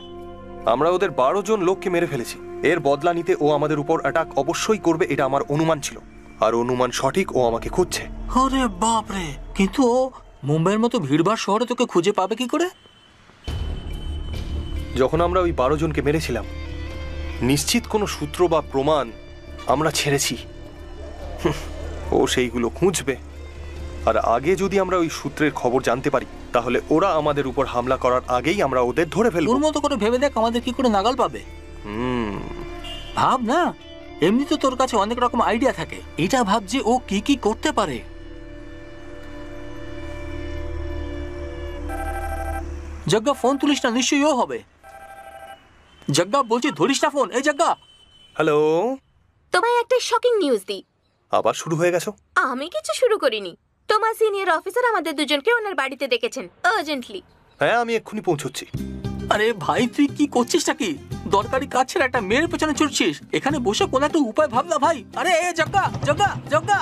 আমরা ওদের 12 জন লোককে মেরে ফেলেছি। এর বদলা নিতে ও আমাদের উপর অ্যাটাক অবশ্যই করবে, এটা আমার অনুমান ছিল। আর অনুমান সঠিক, ও আমাকে খুঁজছে। আরে বাপ রে! কিন্তু ও মুম্বাইয়ের মতো ভিড়ভাড় শহরে তোকে খুঁজে পাবে কি করে? যখন আমরা ওই 12 জনকে মেরেছিলাম, নিশ্চিত কোনো সূত্র বা প্রমাণ আমরা ছেড়েছি। ও সেইগুলো খুঁজবে। আর আগে যদি আমরা ওই সূত্রের খবর জানতে পারি, তাহলে ওরা আমাদের উপর হামলা করার আগেই আমরা ওদের ধরে ফেলব। ওর মতো করে ভেবে দেখ আমাদের কি করে নাগাল পাবে। ভাব না, এমনি তো তোর কাছে অনেক রকম আইডিয়া থাকে। এটা ভাব যে ও কি কি করতে পারে। জগ্গা ফোন তুলিস না, নিশ্চয়ই ও হবে। জগ্গা বলছি, ধরিস না ফোন। এই জগ্গা। হ্যালো, তোমায় একটা শকিং নিউজ দিই। আবার শুরু হয়ে গেছো? আমি কিছু শুরু করিনি। তোমার সিনিয়র অফিসার আমাদের দুজনকে ওনার বাড়িতে ডেকেছেন আর্জেন্টলি। হ্যাঁ, আমি এক্ষুনি পৌঁছচ্ছি। আরে ভাই, তুই কি করছিস নাকি? দরকারি কাজ ছেড়ে একটা মেয়ের পেছনে ছুটছিস। এখানে বসে কোন একটা উপায় ভাব না ভাই। আরে এ জগ্গা, জগ্গা, জগ্গা।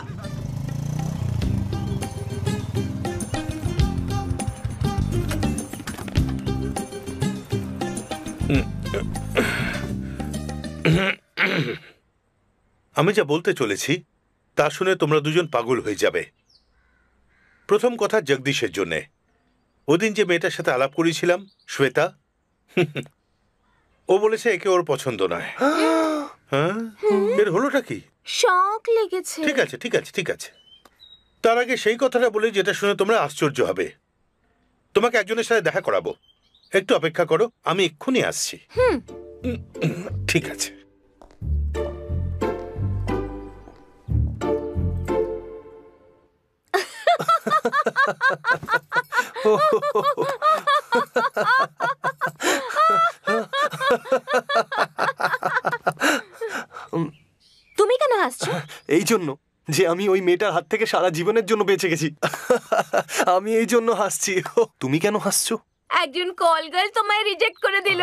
আমি যা বলতে চলেছি তা শুনে তোমরা দুজন পাগল হয়ে যাবে। প্রথম কথা জগদীশের জন্যে। ওদিন যে মেয়েটার সাথে আলাপ করেছিলাম, শ্বেতা, ও বলেছে একে ওর পছন্দ নয়। হ্যাঁ, এর হলোটা কি? শক লেগেছে। ঠিক আছে, ঠিক আছে, ঠিক আছে। তার আগে সেই কথাটা বলি যেটা শুনে তোমরা আশ্চর্য হবে। তোমাকে একজনের সাথে দেখা করাবো, একটু অপেক্ষা করো, আমি এক্ষুনি আসছি। ঠিক আছে। তুমি কেন হাসছো? এই জন্য যে আমি ওই মেয়েটার হাত থেকে সারা জীবনের জন্য বেঁচে গেছি। আমি এই জন্য হাসছি। তুমি কেন হাসছো? একজন কল গার্ল তোমায় রিজেক্ট করে দিল।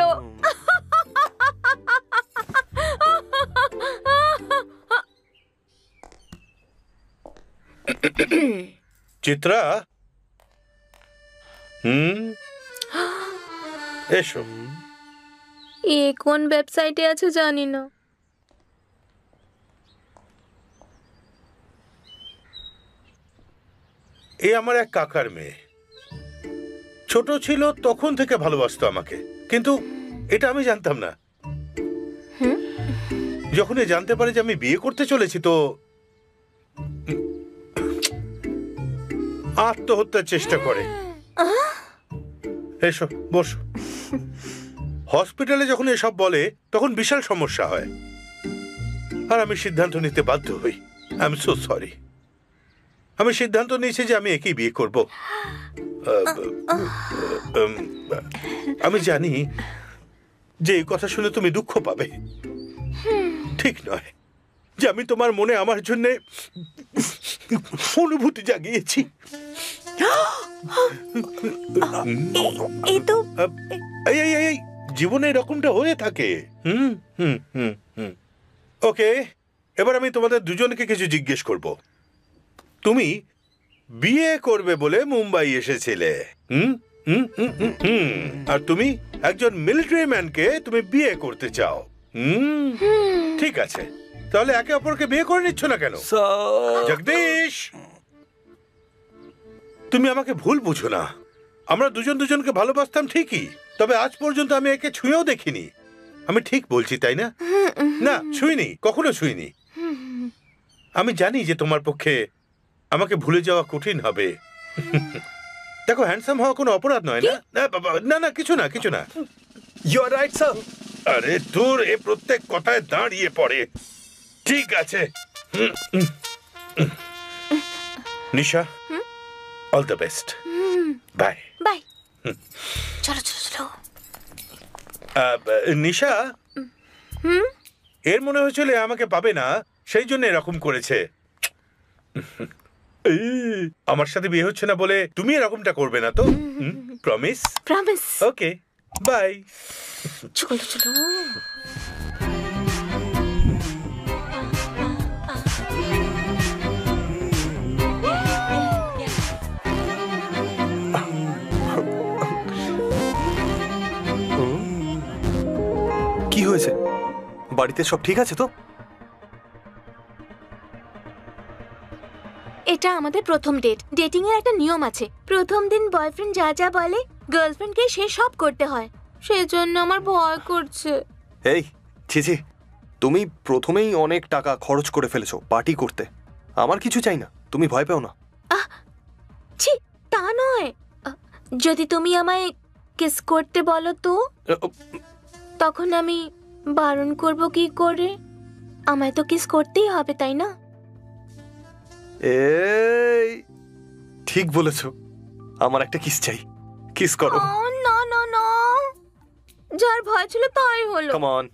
চিত্রা, এসো। এ কোন ওয়েবসাইটে আছে জানি না। এ আমার এক কাকার মেয়ে। ছোট ছিল তখন থেকে ভালোবাসতো আমাকে, কিন্তু এটা আমি জানতাম না। যখন এ জানতে পারে যে আমি বিয়ে করতে চলেছি তো আত্মহত্যার চেষ্টা করে। এসো বসো। হসপিটালে যখন এসব বলে তখন বিশাল সমস্যা হয়, আর আমি সিদ্ধান্ত নিতে বাধ্য হই। I am so sorry. আমি সিদ্ধান্ত নিয়েছি যে আমি একেই বিয়ে করব। আমি জানি যে এই কথা শুনে তুমি দুঃখ পাবে। ঠিক নয় যে আমি তোমার মনে আমার জন্য অনুভূতি জাগিয়েছি। এই জীবনে এরকমটা হয়ে থাকে। ওকে, এবার আমি তোমাদের দুজনকে কিছু জিজ্ঞেস করব। তুমি বিয়ে করবে বলে মুম্বাই এসেছিলে, আর তুমি একজন মিলিটারি ম্যানকে তুমি বিয়ে করতে চাও। ঠিক আছে, তাহলে একে অপরকে বিয়ে করে নিচ্ছ না কেন? জগদীশ, তুমি আমাকে ভুল বুঝো না। আমরা দুজন দুজনকে ভালোবাসতাম ঠিকই, তবে আজ পর্যন্ত আমি একে ছুঁয়েও দেখিনি। আমি ঠিক বলছি তাই না? না, ছুঁইনি, কখনো ছুঁইনি। আমি জানি যে তোমার পক্ষে আমাকে ভুলে যাওয়া কঠিন হবে। দেখো, হ্যান্ডসাম হওয়া কোনো অপরাধ নয় না। না না, কিছু না, কিছু না। You are right sir. আরে দূর, এ প্রত্যেক কথায় দাঁড়িয়ে পড়ে। ঠিক আছে Nisha, all the best. Bye bye. চলো চলো চলো। নিশা, এর মনে হয়েছিল আমাকে পাবে না, সেই জন্য এরকম করেছে। আমার সাথে বিয়ে হচ্ছে না বলে তুমি এরকমটা করবে না তো? প্রমিস? প্রমিস। Okay, bye. চলো চলো। কি হয়েছে? বাড়িতে সব ঠিক আছে তো? এটা আমাদের প্রথম ডেট। ডেটিং এর একটা নিয়ম আছে, প্রথম দিন বয়ফ্রেন্ড যা যা বলে গার্লফ্রেন্ডকে সে সব করতে হয়। সেজন্য আমার ভয় করছে। এই ছিছি, তুমি প্রথমেই অনেক টাকা খরচ করে ফেলেছো পার্টি করতে। আমার কিছু চাই না, তুমি ভয় পেও না। ছি, তা নয়। যদি তুমি আমায় কিস করতে বলো তো তখন আমি বারণ করব কি করে? আমায় তো কিস করতেই হবে, তাই না? এই ঠিক বলেছো, আমার একটা কিস চাই। কিস করো। না না না, যার ভয় ছিল তাই হলো। Come on.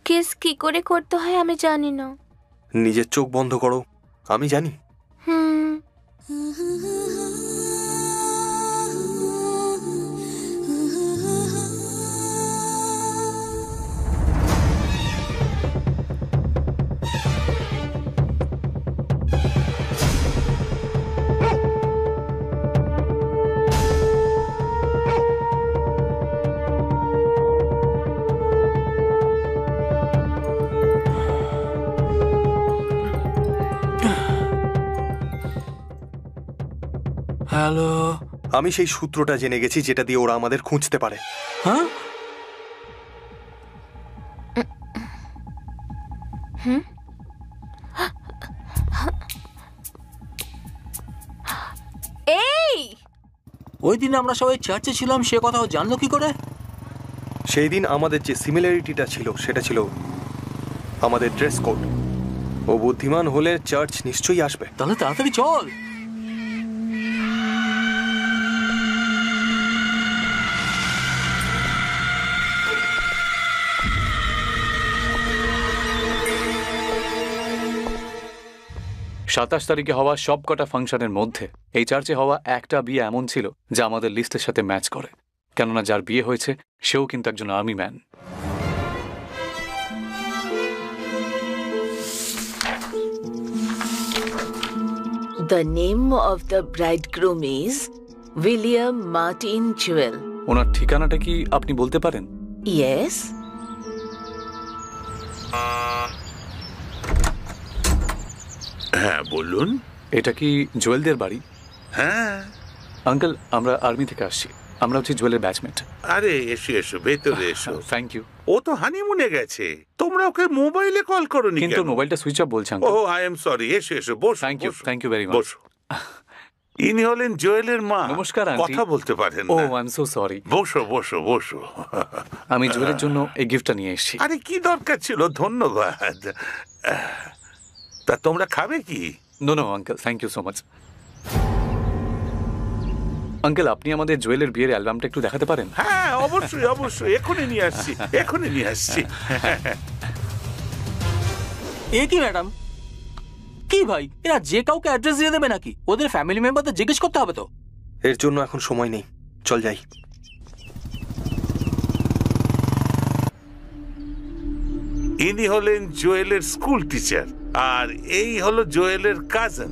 কিস কি করে করতে হয় আমি জানি না। নিজের চোখ বন্ধ করো, আমি জানি। হ্যালো। আমি সেই সূত্রটা জেনে গেছি যেটা দিয়ে ওরা আমাদের খুঁজতে পারে। হ্যাঁ? এই ওই দিন আমরা সবাই চার্চে ছিলাম, সে কথাও জানলো কি করে? সেই দিন আমাদের যে সিমিলারিটিটা ছিল সেটা ছিল আমাদের ড্রেস কোড। ও বুদ্ধিমান হলে চার্চ নিশ্চয়ই আসবে। তাহলে তাড়াতাড়ি চল। সাতাশ তারিখে হওয়া সব কটা ফাংশনের মধ্যে এই চার্চে হওয়া একটা বিয়ে এমন ছিল যা আমাদের লিস্টের সাথে ম্যাচ করে, কেননা যার বিয়ে হয়েছে সেও কিন্তু একজন army man. The name of the bridegroom is William Martin Jewell. ওনার ঠিকানাটা কি আপনি বলতে পারেন? Yes. হ্যাঁ বলুন। এটা কি জুয়েলদের বাড়ি? হ্যাঁ আঙ্কেল, আমরা আর্মি থেকে আসছি, আমরা হচ্ছে জুয়েলের ব্যাচমেট। আরে এসো এসো, ভেতরে এসো। Thank you. ও তো হানিমুনে গেছে, তোমরা ওকে মোবাইলে কল করোনি কেন? কিন্তু মোবাইলটা সুইচ অফ বলছে ও আঙ্কেল। আই এম সরি, এসো এসো, বসো। Thank you very much. বসো। ইনি হলেন জুয়েলের মা। নমস্কার আন্টি। কথা বলতে পারেন ও না। I am so sorry. বসো বসো বসো। আমি জুয়েলের জন্য এই গিফটটা নিয়ে এসেছি। আরে কি দরকার ছিল, ধন্যবাদ। তা তোমরা খাবে কি? No no uncle, thank you so much. Uncle, আপনি আমাদের জুয়েলের বিয়ের অ্যালবামটা একটু দেখাতে পারেন? হ্যাঁ অবশ্যই অবশ্যই, এখনই নিয়ে আসছি, এখনই নিয়ে আসছি। এ কি ম্যাডাম, কি ভাই, এরা যে কাউকে অ্যাড্রেস দিয়ে দেবে নাকি? ওদের ফ্যামিলি মেম্বারদের জিজ্ঞেস করতে হবে তো। এর জন্য এখন সময় নেই, চল যাই। ইনি হলেন জুয়েলের স্কুল টিচার, আর এই হলো জুয়েলের কাজিন।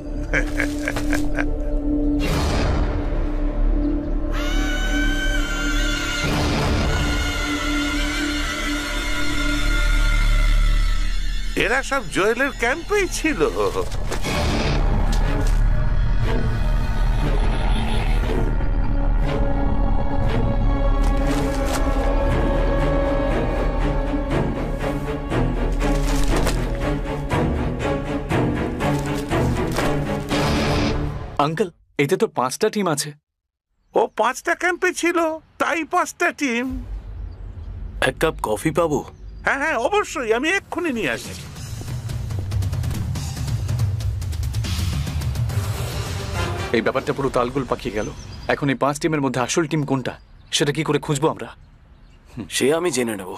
এরা সব জুয়েলের ক্যাম্পেই ছিল। আঙ্কেল, এতে তো 5টা টিম আছে। ও 5টা ক্যাম্পে ছিল, তাই 5টা টিম। এক কাপ কফি পাবো? হ্যাঁ হ্যাঁ অবশ্যই, আমি এক্ষুনি নিয়ে আসছি। এই ব্যাপারটা পুরো তালগুল পাকিয়ে গেল। এখন এই 5 টিমের মধ্যে আসল টিম কোনটা সেটা কি করে খুঁজবো আমরা? সে আমি জেনে নেব।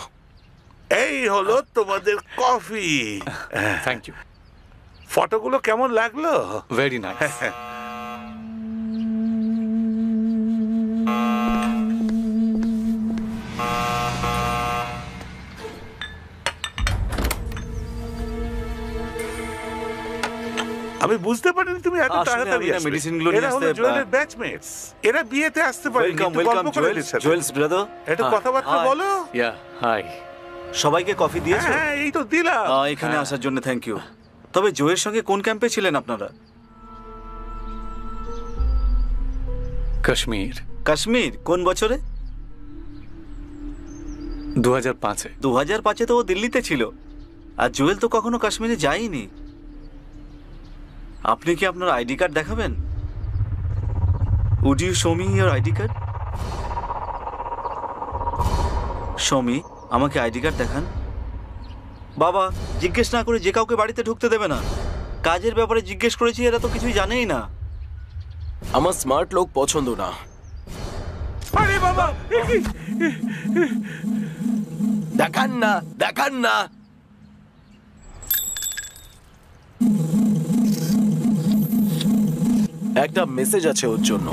এই হলো তোমাদের কফি। Thank you. ফটোগুলো কেমন লাগলো? Very nice. আমি বুঝতে পারিনি তুমি এত আসলে তাড়াতাড়ি আমি না আসবে। মেডিসিনগুলো এরা নিয়ে হলো আসতে- জুয়েলের ব্যাচমেটস। এরা বিয়েতে আসতে পারে। Welcome jewels brother. একটু কথাবার্তা বলো। ইয়া হাই। সবাইকে কফি দিয়েছো? হ্যাঁ এই তো দিলাম। এখানে আসার জন্য থ্যাংক ইউ। তবে জয়ের সঙ্গে কোন ক্যাম্পে ছিলেন আপনারা? কাশ্মীর। কাশ্মীর কোন বছরে? 2005-এ। 2005-এ তো ও দিল্লিতে ছিল, আর জুয়েল তো কখনো কাশ্মীরে যায়নি। আপনি কি আপনার আইডি কার্ড দেখাবেন? Would you show me your ID card? Show me, আমাকে আইডি কার্ড দেখান। বাবা, জিজ্ঞেস না করে যে কাউকে বাড়িতে ঢুকতে দেবে না। কাজের ব্যাপারে জিজ্ঞেস করেছি, এরা তো কিছুই জানেই না। আমার স্মার্ট লোক পছন্দ না। আরে বাবা, দেখান না, দেখান না। একটা মেসেজ আছে ওর জন্য।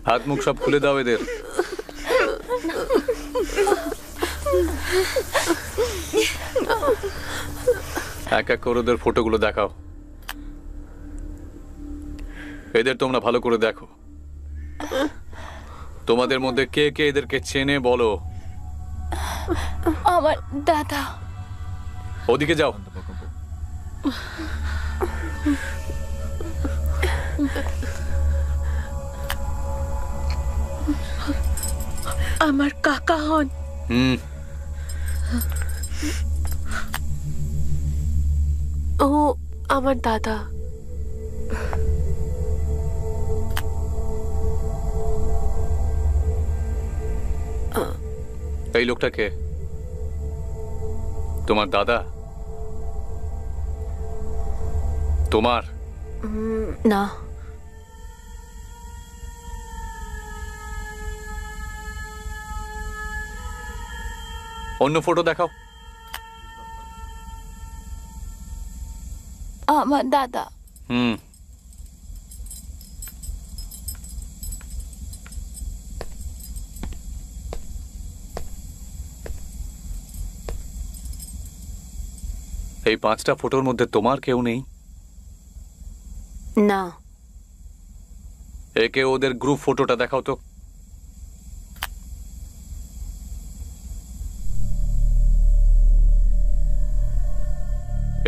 হাত মুখ সব খুলে দাও এদের। এক এক করে ওদের ফটোগুলো দেখাও। এদের তোমরা ভালো করে দেখো। তোমাদের মধ্যে কে কে এদেরকে চেনে বলো। আমার দাদা। ওদিকে যাও। আমার কাকা হন। ও আমার দাদা। এই লোকটাকে তোমার দাদা? তোমার? না। অন্য ফটো দেখাও। আমার দাদা। এই 5টা ফটোর মধ্যে তোমার কেউ নেই? না। একে ওদের গ্রুপ ফটোটা দেখাও তো।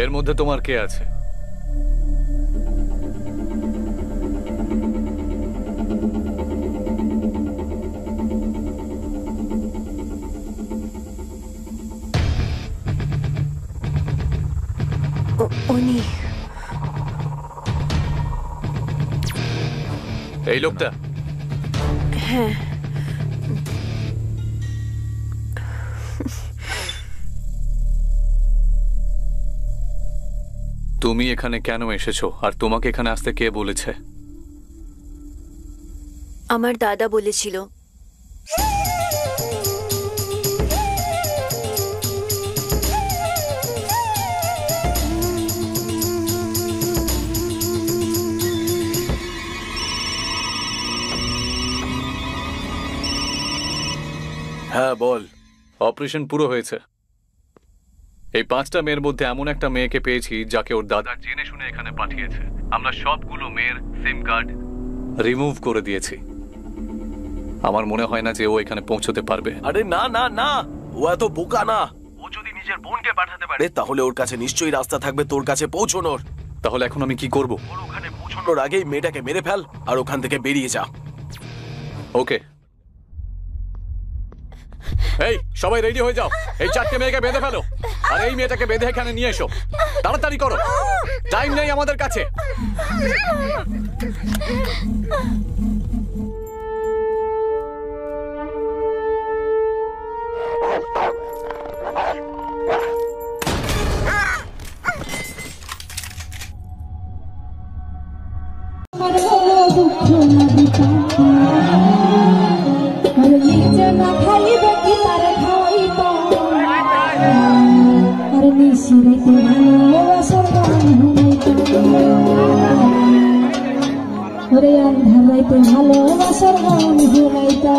এর মধ্যে তোমার কে আছে? উনি। এই লোকটা? হ্যাঁ। তুমি এখানে কেন এসেছো আর তোমাকে এখানে আসতে কে বলেছে? আমার দাদা বলেছিল। হ্যাঁ বল। অপারেশন পুরো হয়েছে। এই 5টা মেয়ের মধ্যে এমন একটা মেয়েকে পেয়েছি যাকে ওর দাদা জেনে শুনে এখানে পাঠিয়েছে। আমরা সবগুলো মেয়ের সিম কার্ড রিমুভ করে দিয়েছি। আমার মনে হয় না যে ও এখানে পৌঁছতে পারবে। আরে না না না, ও এত বোকা না। ও যদি নিজের বোনকে পাঠাতে পারে তাহলে ওর কাছে নিশ্চয়ই রাস্তা থাকবে তোর কাছে পৌঁছানোর। তাহলে এখন আমি কি করব? ওর ওখানে পৌঁছানোর আগেই মেয়েটাকে মেরে ফেল আর ওখান থেকে বেরিয়ে যা। ওকে। এই সবাই রেডি হয়ে যাও, এই 4টে মেয়েকে বেঁধে ফেলো আর এই মেয়েটাকে বেঁধে এখানে নিয়ে এসো। তাড়াতাড়ি করো, টাইম নেই আমাদের কাছে। ভালোবাসার গান ঘুরাইতা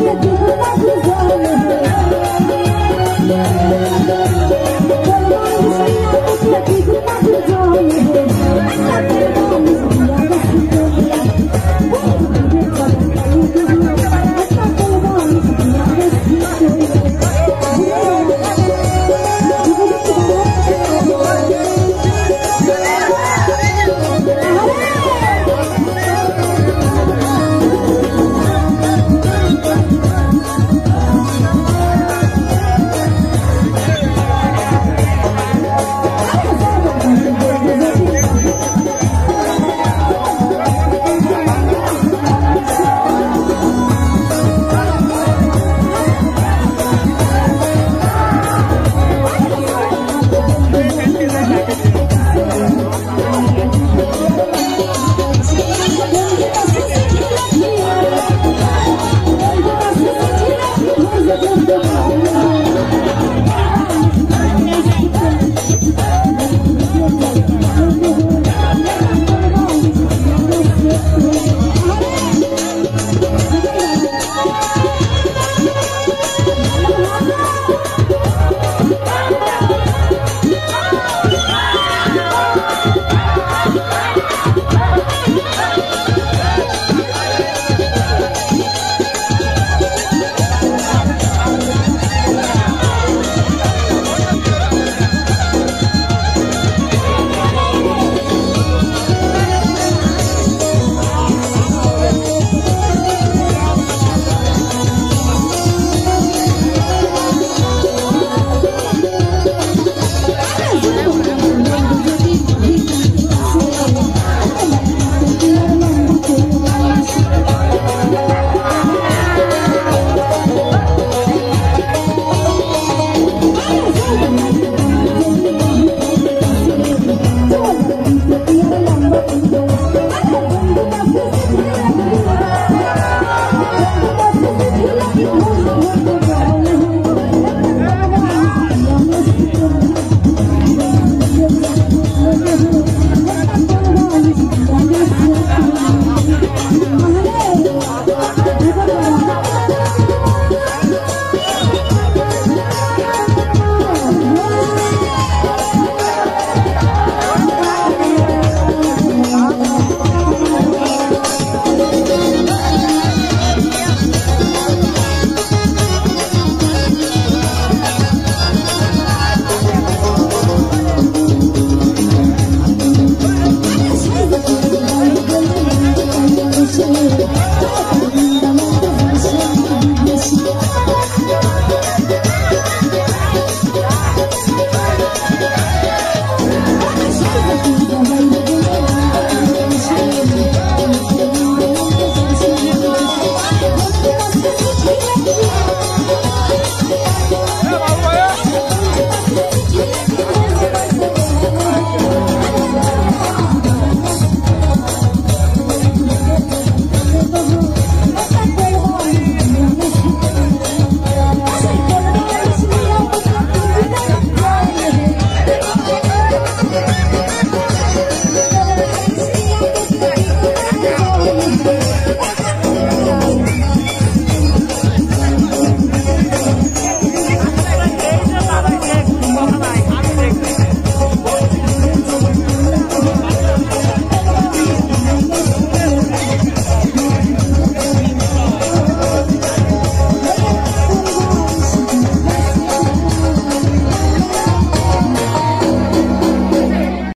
Thank you.